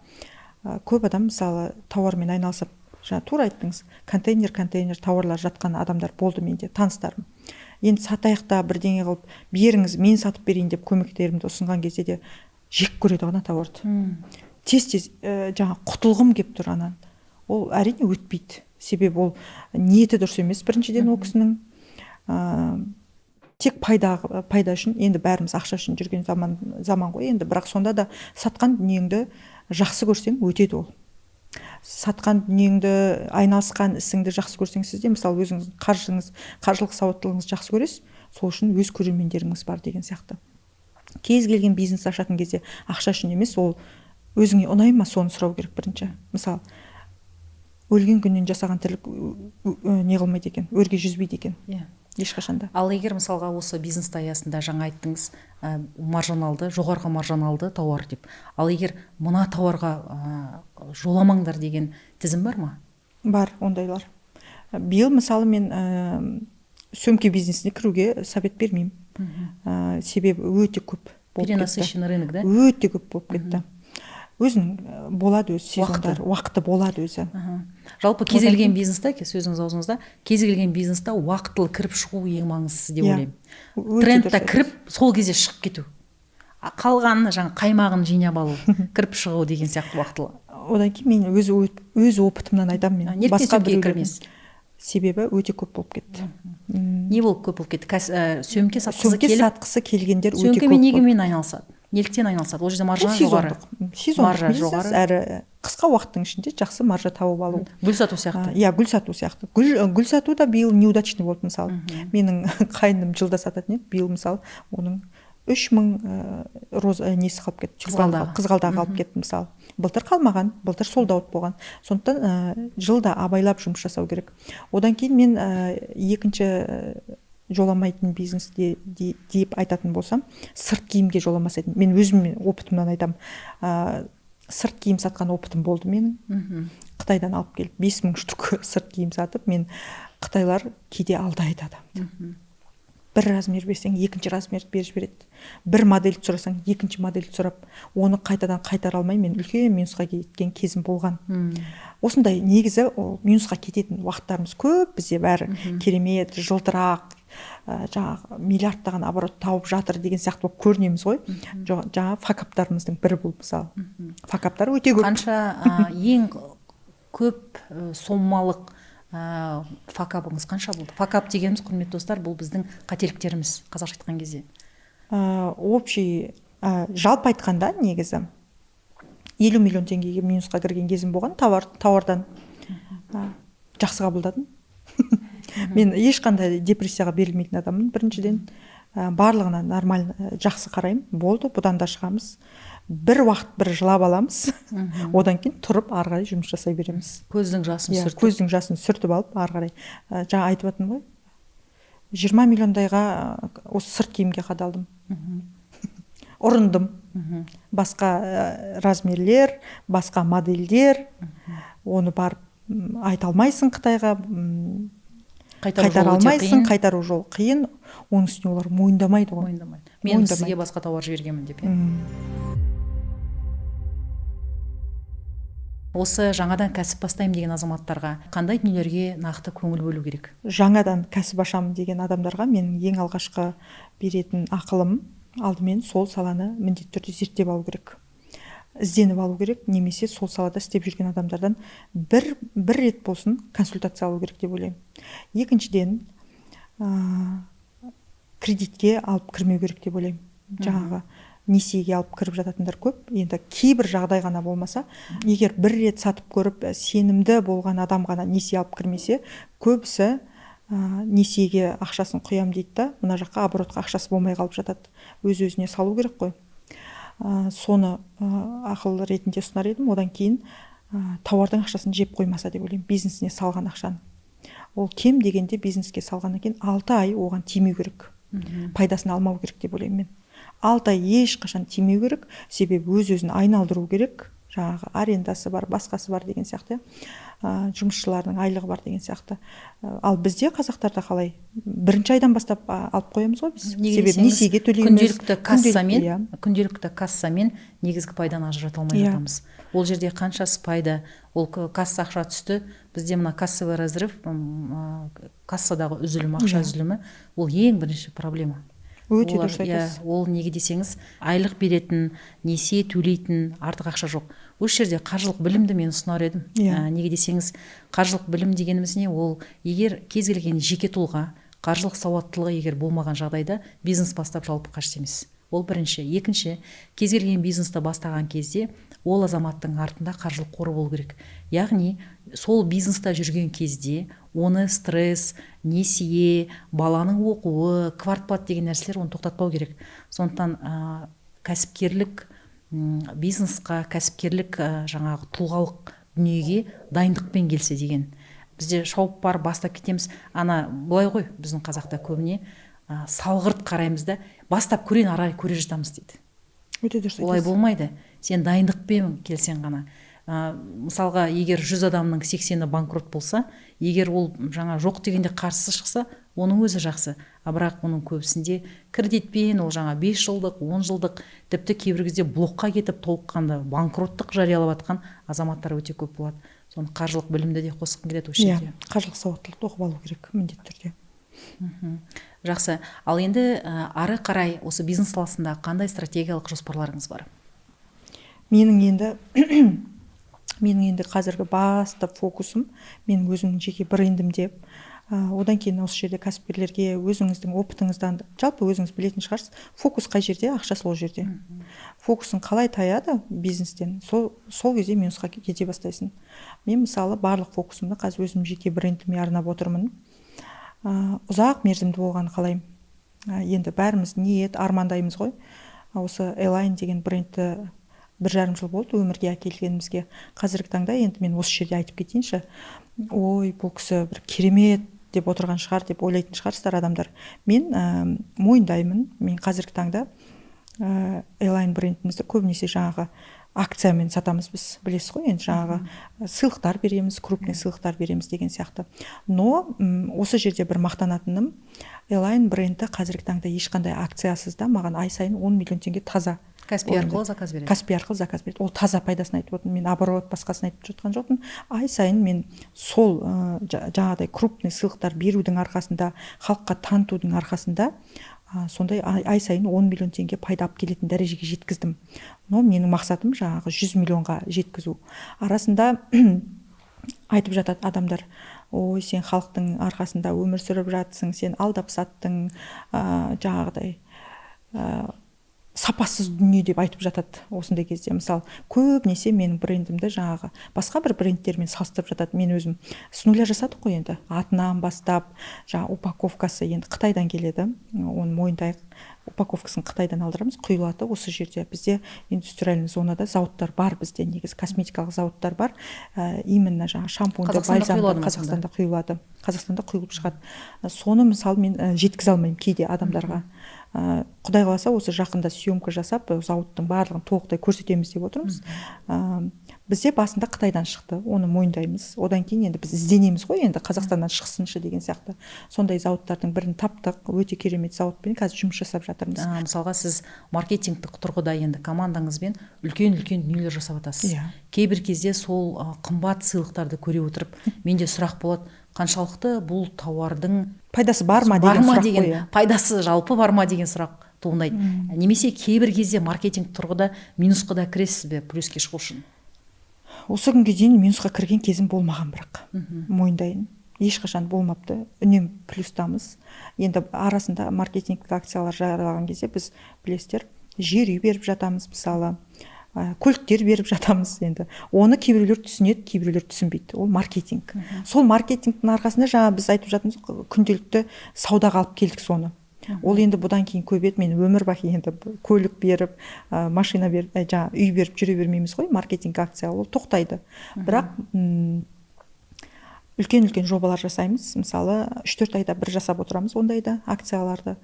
көп адам мысалы тауармен айналысып, жаңа тура айттыңыз, контейнер тауарлар жатқан адамдар болды менде, таныстарым. Енді сатаяқта бірдеңе қылып, беріңіз, мен сатып берейін деп көмектерімді ұсынған кезде де жек көреді ғана тауарды. Тез жаңа құтылғым кеп тұр анан. Ол әрине өтпейді. Себебі ол ниеті дұрыс емес біріншіден ол кісінің. Тек пайда үшін, енді бәріміз ақша үшін жүрген заман ғой, енді бірақ сонда да сатқан дүниеңді жақсы көрсең өтеді ол. Сатқан дүниеңді, айналысқан ісіңді жақсы көрсең, сізде мысалы өзіңіз қаржылық сауаттылығыңыз жақсы көресіз, сол үшін өз көрермендеріңіз бар деген сияқты. Кез келген бизнес ашатын кезде ақша үшін емес, ол өзіңе ұнай ма, соны сұрау керек бірінші. Мысалы, өлген күннен жасаған тірлік не қылмайды екен, өрге жүзбейді екен. Ешқашанда. Ал егер мысалға осы бизнес аясында жаңа айттыңыз, маржиналды, жоғарғы маржиналды тауар деп. Ал егер мына тауарға жоламаңдар деген тізім бар ма? Бар, ондайлар. Биыл мысалы мен сөмке бизнесіне кіруге совет бермеймін. Себебі өте көп болып кетті. Перенасыщенный рынок, да? Өте көп болып кетті. Өзінің болады өз сезондар, уақыты болады өзі. Жалпы кез келген бизнесте, сөзіңіз аузыңызда, кез келген бизнесте уақытылы кіріп шығу ең маңыздысы деп ойлаймын. Трендте кіріп, сол кезде шығып кету. Қалғаны жаңа қаймағын жинап алу, кіріп шығу деген сияқты уақытылы. Одан кейін мен өз опытымнан айтамын мен. Басқа біреулермен. Себебі өте көп болып кетті. Не болып көп болып кетті? Сөмке сатқысы келгендер өте көп. Сөмкемен негемен айналысады. Неліктен айналысады? Ол жерде маржа жоғары. Сезондық бизнес, әрі қысқа уақыттың ішінде жақсы маржа тауып алу. Гүл сату сияқты. Гүл сату сияқты. Гүл сату да биыл неудачный болды мысалы. Менің қайыным жылда сататын еді, биыл мысалы оның 3000 роза несі қалып кетті, қызғалдағы қалып кетті мысалы. Былтыр қалмаған, былтыр солдаут болған. Сондықтан жылда абайлап жұмыс жасау керек. Одан кейін мен екінші жоламайтын бизнес деп айтатын болсам, сырт киімге жоламасайдым. Мен өзім опытымнан айтам. Сырт киім сатқан опытым болды менің. Қытайдан алып келіп 5000 штук сырт киім сатып, мен қытайлар кейде алдайды адамды. Бір размер берсең, екінші размер беріп береді. Бір модель сұрасаң, екінші модель сұрап, оны қайтадан қайтара алмай мен үлкен минусқа кеткен кезім болған. Осындай негізі минусқа кететін уақыттарымыз көп, бізде бәрі керемет, жылтырақ, жаңағы миллиардтаған оборот тауып жатыр деген сияқты болып көрінеміз ғой. Жаңа факаптарымыздың бірі болып мысалы. Факаптар өте көп. Қанша ең көп соммалық факапыңыз қанша болды? Факап дегеніміз, құрметті достар, бұл біздің қателіктеріміз, қазақша айтқан кезде. Общий жалпы айтқанда негізі 50 миллион теңгеге минусқа кірген кезім болған, тауардан жақсы қабылдадым. Мен ешқандай депрессияға берілмейтін адаммын. Біріншіден барлығына нормально, жақсы қараймын. Болды, бұдан да шығамыз. Бір уақыт бір жылап аламыз. Одан кейін тұрып ары қарай жұмыс жасай береміз. Көздің жасын сүртіп алып ары қарай. Жаңа айтып жатырмын ғой. 20 миллондайға осы сырт киімге қадалдым. Ұрындым. Басқа размерлер, басқа модельдер, оны барып айта алмайсың Қытайға, қайтара алмайсың, қайтару жол қиын, оның үстіне олар мойындамайды ғой. Мен сізге басқа тауар жібергенмін деп. Осы жаңадан кәсіп бастаймын деген азаматтарға қандай дүниелерге нақты көңіл бөлу керек? Жаңадан кәсіп ашамын деген адамдарға менің ең алғашқы беретін ақылым, алдымен сол саланы міндетті түрде зерттеп алу керек, ізденіп алу керек, немесе сол салада істеп жүрген адамдардан бір рет болсын консультация алу керек деп ойлаймын. Екіншіден, кредитке алып кірмеу керек деп ойлаймын. Жаңағы несиеге алып кіріп жататындар көп. Енді кейбір жағдай ғана болмаса, егер бір рет сатып көріп сенімді болған адам ғана несие алып кірмесе, көбісі несиеге ақшасын құям дейді да, мына жаққа оборотқа ақшасы болмай қалып жатады. Өз-өзіне салу керек қой. Соны ақыл ретінде ұсынар едім. Одан кейін тауардың ақшасын жеп қоймаса деп ойлаймын, бизнесіне салған ақшаны. Ол кем дегенде бизнеске салғаннан кейін 6 ай оған тимеу керек. Пайдасын алмау керек деп ойлаймын мен. 6 ай ешқашан тимеу керек, себебі өз-өзін айналдыру керек. Жаңағы арендасы бар, басқасы бар деген сияқты, жұмысшылардың айлығы бар деген сияқты. Ал бізде қазақтарда қалай? Бірінші айдан бастап алып қоямыз ғой біз. Себебі несиеге төлейміз. Күнделікті кассамен негізгі пайданы ажырата алмай жатамыз. Ол жерде қаншасы пайда, ол касса ақша түсті, бізде мына кассовый разрыв, кассадағы үзілім, ақша үзілімі, ол ең бірінші проблема. Өте дұрыс айтасыз. Ол неге десеңіз, айлық беретін, несие төлейтін артық ақша жоқ. Осы жерде қаржылық білімді мен ұсынар едім. Неге десеңіз, қаржылық білім дегеніміз не? Ол егер кез келген жеке тұлға қаржылық сауаттылығы егер болмаған жағдайда бизнес бастап жалпы қажет емес. Ол бірінші. Екінші, кез келген бизнесті бастаған кезде ол азаматтың артында қаржылық қоры болу керек. Яғни сол бизнеста жүрген кезде оны стресс, несие, баланың оқуы, квартплат деген нәрселер оны тоқтатпау керек. Сондықтан кәсіпкерлік бизнесқа, кәсіпкерлік жаңағы тұлғалық дүниеге дайындықпен келсе деген. Бізде шауып бар бастап кетеміз. Былай ғой, біздің қазақта көбіне салғырт қараймыз да, бастап көрен арай көре жатамыз дейді. Өте дұрыс айтасыз. Олай болмайды. Сен дайындықпен келсең ғана. Мысалға, егер 100 адамның 80-і банкрот болса, егер ол жаңа жоқ дегенде қарсы шықса, оның өзі жақсы. Бірақ оның көбісінде кредитпен, ол жаңа 5 жылдық, 10 жылдық, тіпті кейбір кезде блокқа кетіп толыққанды банкроттық жариялап жатқан азаматтар өте көп болады. Соны қаржылық білімді де қосқым келеді осы жерде. Қаржылық сауаттылықты оқып алу керек міндетті түрде. Жақсы. Ал енді ары қарай осы бизнес саласында қандай стратегиялық жоспарларыңыз бар? Менің енді қазіргі басты фокусым менің өзімнің жеке брендімде. Одан кейін осы жерде кәсіпкерлерге өзіңіздің опытыңыздан, жалпы өзіңіз білетін шығарсыз, фокус қай жерде, ақша сол жерде. Фокусың қалай таяды бизнестен, сол кезде минусқа кете бастайсың. Мен мысалы барлық фокусымды қазір өзім жеке брендіме арнап отырмын. Ұзақ мерзімді болғанын қалаймын. Енді бәріміз ниет, армандаймыз ғой. Осы Элайн деген брендті 1,5 жыл болды өмірге әкелгенімізге. Қазіргі таңда енді мен осы жерде айтып кетейінші. Ой, бұл кісі бір керемет деп отырған шығар деп ойлайтын шығарсыздар адамдар. Мен мойындаймын. Мен қазіргі таңда Элайн брендімізді көбінесе жаңағы акциямен сатамыз біз, білесіз ғой, енді жаңағы сыйлықтар береміз, крупный сыйлықтар береміз деген сияқты. Но осы жерде бір мақтанатыным, Элайн бренді қазіргі таңда ешқандай акциясыз да маған ай сайын 10 миллион теңге таза Каспи арқылы заказ береді. Каспи арқылы заказ береді. Ол таза пайдасын айтып отырмын. Мен оборот басқасын айтып жатқан жоқпын. Ай сайын мен сол жаңағыдай крупный сыйлықтар берудің арқасында, халыққа танытудың арқасында сондай ай сайын 10 миллион теңге пайда алып келетін дәрежеге жеткіздім. Но менің мақсатым жаңағы 100 миллионға жеткізу. Арасында айтып жатады адамдар: ой, сен халықтың арқасында өмір сүріп жатсың, сен алдап саттың, жаңағыдай сапасыз дүние деп айтып жатады осындай кезде. Мысалы, көбінесе менің брендімді жаңағы басқа бір брендтермен салыстырып жатады. Мен өзім с нуля жасадық қой енді. Атынан бастап, жаңағы упаковкасы енді Қытайдан келеді. Оны мойындайық. Упаковкасын Қытайдан алдырамыз, құйылады. Осы жерде бізде индустриальный зонада зауыттар бар, бізде негізі косметикалық зауыттар бар. Именно жаңағы шампуньды, бальзамды Қазақстанда құйылады. Қазақстанда құйылып шығады. Соны мысалы мен жеткізе алмаймын кейде адамдарға. Құдай қаласа осы жақында съемка жасап зауыттың барлығын толықтай көрсетеміз деп отырмыз. Бізде басында Қытайдан шықты, оны мойындаймыз. Одан кейін енді біз ізденеміз ғой, енді Қазақстаннан шықсыншы деген сияқты. Сондай зауыттардың бірін таптық, өте керемет зауытпен қазір жұмыс жасап жатырмыз. Мысалға сіз маркетингтік тұрғыда енді командаңызбен үлкен дүниелер жасап жатасыз. Кейбір кезде сол қымбат сыйлықтарды көре отырып менде сұрақ болады, қаншалықты бұл тауардың пайдасы бар ма деген, пайдасы жалпы бар ма деген сұрақ туындайды. Немесе кейбір кезде маркетинг тұрғыда минусқа да кіресіз бе плюске шығу үшін? Осы күнге дейін минусқа кірген кезім болмаған, бірақ мойындайын, ешқашан болмапты. Үнемі плюстамыз. Енді арасында маркетингтік акциялар жариялаған кезде біз, білесіздер, жер үй беріп жатамыз, мысалы, көліктер беріп жатамыз. Енді оны кейбіреулер түсінеді, кейбіреулер түсінбейді. Ол маркетинг. Сол маркетингтің арқасында жаңа біз айтып жатырмыз, күнделікті саудаға алып келдік соны. Ол енді бұдан кейін көбейеді. Мен өмір бақи енді көлік беріп, машина беріп, үй беріп жүре бермейміз ғой. Маркетинг акция ол тоқтайды. Бірақ үлкен жобалар жасаймыз. Мысалы, 3-4 айда бір жасап отырамыз ондайда акцияларды.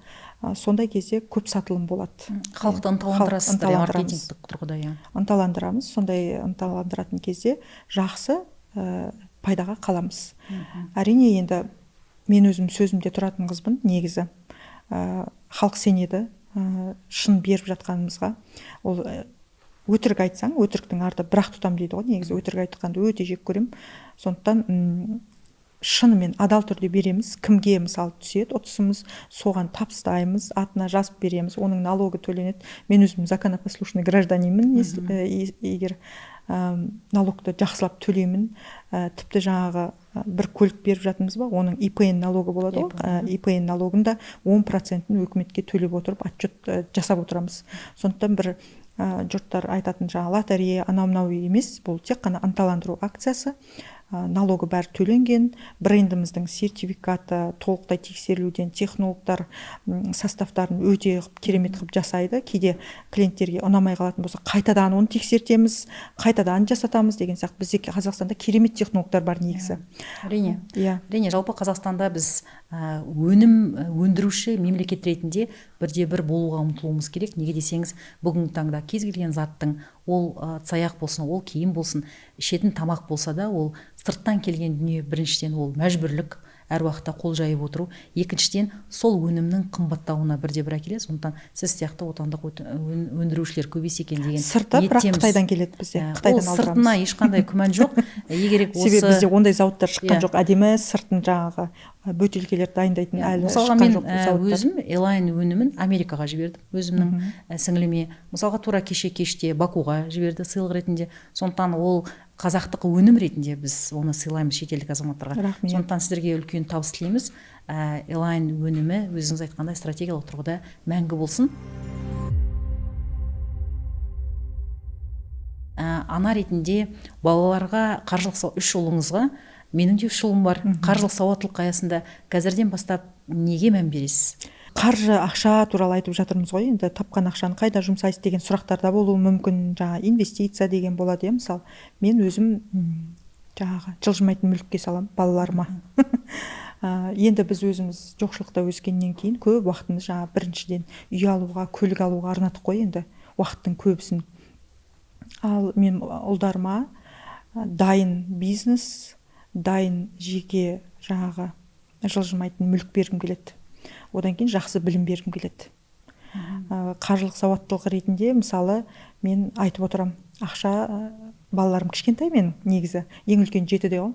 Сондай кезде көп сатылым болады. Халықты ынталандырасыздар маркетингтік тұрғыда. Ынталандырамыз. Сондай ынталандыратын кезде жақсы пайдаға қаламыз. Әрине, енді мен өзім сөзімде тұратын қызбын, негізі. Халық сенеді, шын беріп жатқанымызға. Ол өтірік айтсаң, өтіріктің арты бірақ тұтам дейді ғой, негізі өтірік айтқанды өте жек көрем. Сондықтан шынымен адал түрде береміз. Кімге мысалы түседі ұтысымыз, соған табыстаймыз, атына жазып береміз, оның налогы төленеді. Мен өзім законопослушный гражданинмін, егер налогты жақсылап төлеймін. Тіпті жаңағы бір көлік беріп жатырмыз ба, оның ИПН налогы болады ғой. ИПН налогында 10%-ін өкіметке төлеп отырып отчет жасап отырамыз. Сондықтан бір жұрттар айтатын жаңа лотерея, анау-мынау емес, бұл тек қана ынталандыру акциясы. Налогы бәрі төленген, брендіміздің сертификаты толықтай тексерілуден, технологтар составтарын өте керемет қылып жасайды. Кейде клиенттерге ұнамай қалатын болса, қайтадан оны тексертеміз, қайтадан жасатамыз деген сияқты. Бізде Қазақстанда керемет технологтар бар негізі. Әрине. Жалпы Қазақстанда біз өнім өндіруші мемлекет ретінде бірде-бір болуға ұмтылуымыз керек. Неге десеңіз, бүгінгі таңда кез келген заттың, ол саяқ болсын, ол киім болсын, ішетін тамақ болса да, ол сырттан келген дүние. Біріншіден ол мәжбүрлік, әр уақытта қол жайып отыру. Екіншіден сол өнімнің қымбаттауына бірде-бір әкеледі. Сондықтан сіз сияқты отандық өндірушілер көбейсе екен деген сырты, бірақ Қытайдан келеді бізде. Ол сыртына ешқандай күмән жоқ. Себебі бізде ондай зауыттар шыққан жоқ. Әдемі сыртын жаңағы бөтелкелер дайындайтын әлі шыққан жоқ. Өзім Элайн өнімін Америкаға жібердім. Өзімнің сіңіліме. Мысалға тура кеште Бакуға жіберді сыйлық ретінде. Сондықтан ол қазақтық өнім ретінде біз оны сыйлаймыз шетелдік азаматтарға. Сондықтан сіздерге үлкен табыс тілейміз. Элайн өнімі өзіңіз айтқандай стратегиялық тұрғыда мәңгі болсын. Ана ретінде балаларға қаржылық 3 ұлыңызға, менің де 3 ұлым бар, қаржылық сауаттылық аясында қазірден бастап неге мән бересіз? Қаржы, ақша туралы айтып жатырмыз ғой, енді тапқан ақшаны қайда жұмсайсыз деген сұрақтарда болуы мүмкін. Жаңа инвестиция деген болады, мысалы. Мен өзім жаңағы жылжымайтын мүлікке салам балаларыма. Енді біз өзіміз жоқшылықта өскеннен кейін көп уақытымыз жаңа біріншіден үй алуға, көлік алуға арнадық қой, енді уақыттың көбісін. Ал мен ұлдарыма дайын бизнес, дайын жеке жаңағы жылжымайтын мүлік бергім келеді. Одан кейін жақсы білім бергім келеді. Қаржылық сауаттылық ретінде, мысалы, мен айтып отырам, ақша, балаларым кішкентай мен негізі, ең үлкен 7-де ғой.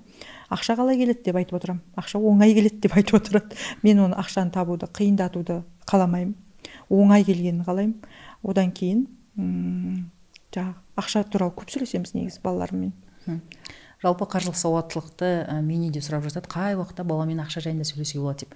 Ақша қалай келеді деп айтып отырам. Ақша оңай келеді деп айтып отырады. Мен оны ақшаны табуды, қиындатуды қаламаймын. Оңай келгенін қалаймын. Одан кейін ақша туралы көп сөйлесеміз негізі балаларыммен. Жалпы қаржылық сауаттылықты менен де сұрап жатады, қай уақытта баламен ақша жайында сөйлесуге болады деп.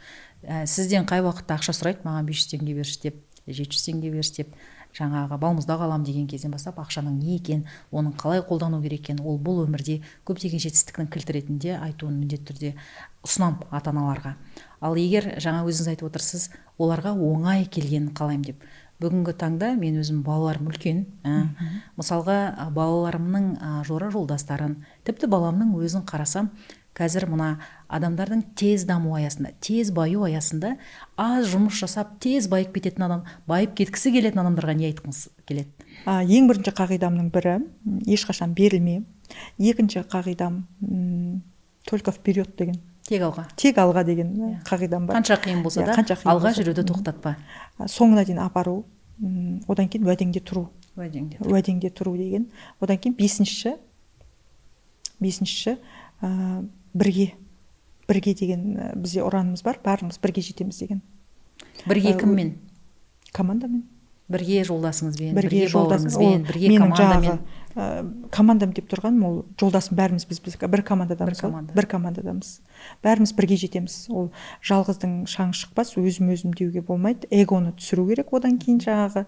Сізден қай уақытта ақша сұрайды, маған 500 теңге берші деп, 700 теңге берші деп, жаңағы балмұздақ алам деген кезден бастап ақшаның не екен, оның қалай қолдану керек екен, ол бұл өмірде көптеген жетістіктің кілті ретінде айтуын міндетті түрде ұсынам ата-аналарға. Ал егер жаңа өзіңіз айтып отырсыз, оларға оңай келгенін қалаймын деп. Бүгінгі таңда мен өзім балаларым үлкен. Мысалға балаларымның жора жолдастарын, тіпті баламның өзін қарасам, қазір мына адамдардың тез даму аясында, тез баю аясында аз жұмыс жасап тез байып кететін адам, байып кеткісі келетін адамдарға не айтқыңыз келеді? Ең бірінші қағидамның бірі ешқашан берілме. Екінші қағидам только вперед деген. Тек алға. Тек алға деген қағидам бар. Қанша қиын болса да алға жүруді тоқтатпа. Соңына дейін апару, одан кейін уәдеңде тұру. Уәдеңде тұру деген. Одан кейін бесінші бірге деген бізде ұранымыз бар, барымыз бірге жетеміз деген. Бірге кіммен? Командамен. Бірге жолдасыңызбен, бірге бауырыңызбен, бірге командамен. Командам деп тұрған, ол жолдасым, бәріміз біз бір командадамыз. Бәріміз бірге жетеміз. Ол жалғыздың шаңы шықпас, өзім деуге болмайды. Эгоны түсіру керек, одан кейін жаңағы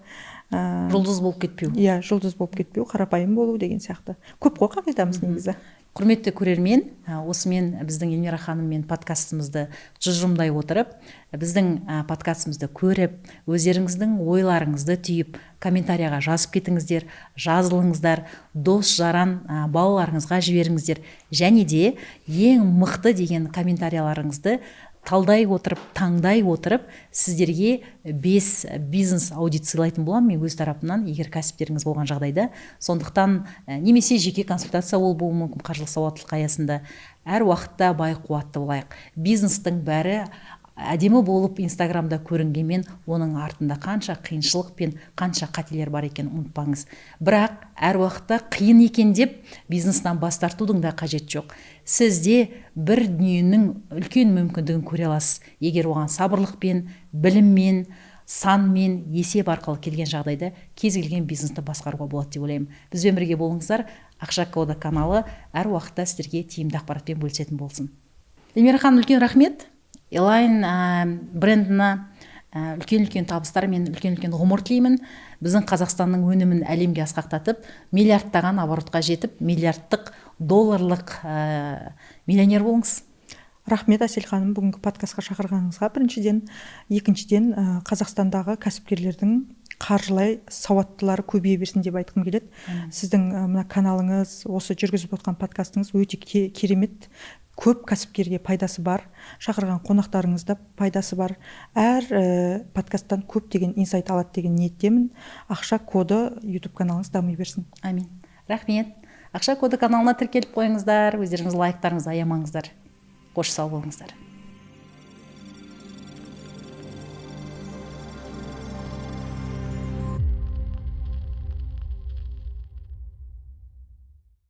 жұлдыз болып кетпеу. Иә, жұлдыз болып кетпеу, қарапайым болу деген сияқты. Көп қой қағидамыз негізі. Құрметті көрермен, осымен біздің Эльмира ханыммен подкастымызды тұжырымдай отырып, біздің подкастымызды көріп, өздеріңіздің ойларыңызды түйіп, комментарияға жазып кетіңіздер, жазылыңыздар, дос жаран балаларыңызға жіберіңіздер, және де ең мықты деген комментарияларыңызды талдай отырып, таңдай отырып, сіздерге 5 бизнес аудит сыйлайтын боламын мен өз тарапымнан, егер кәсіптеріңіз болған жағдайда. Сондықтан немесе жеке консультация ол болуы мүмкін қаржылық сауаттылық аясында. Әр уақытта бай қуатты болайық. Бизнестің бәрі әдемі болып Инстаграмда көрінгенмен, оның артында қанша қиыншылық пен қанша қателер бар екенін ұмытпаңыз. Бірақ әр уақытта қиын екен деп бизнестен бас тартудың да қажет жоқ. Сізде бір дүниенің үлкен мүмкіндігін көре аласыз, егер оған сабырлықпен, біліммен, санмен, есеп арқылы келген жағдайда кез келген бизнесті басқаруға болады деп ойлаймын. Бізбен бірге болыңыздар. Ақша коды каналы әр уақытта сіздерге тиімді ақпаратпен бөлісетін болсын. Эльмира ханым, үлкен рахмет. Элайн брендіне үлкен табыстар мен үлкен ғұмыр тілеймін. Біздің Қазақстанның өнімін әлемге асқақтатып, миллиардтаған оборотқа жетіп, миллиардтық долларлық миллионер болыңыз. Рахмет, Әсел ханым, бүгінгі подкастқа шақырғаныңызға біріншіден. Екіншіден, Қазақстандағы кәсіпкерлердің қаржылай сауаттылары көбейе берсін деп айтқым келеді. Сіздің мына каналыңыз, осы жүргізіп отқан подкастыңыз өте керемет. Көп кәсіпкерге пайдасы бар, шақырған қонақтарыңызда пайдасы бар. Әр подкасттан көп деген инсайт алады деген ниеттемін. Ақша коды YouTube каналыңыз дами берсін. Амин. Рахмет. Ақша коды каналына тіркеліп қойыңыздар, өздеріңіз лайктарыңызды аямаңыздар. Қош сау болыңыздар.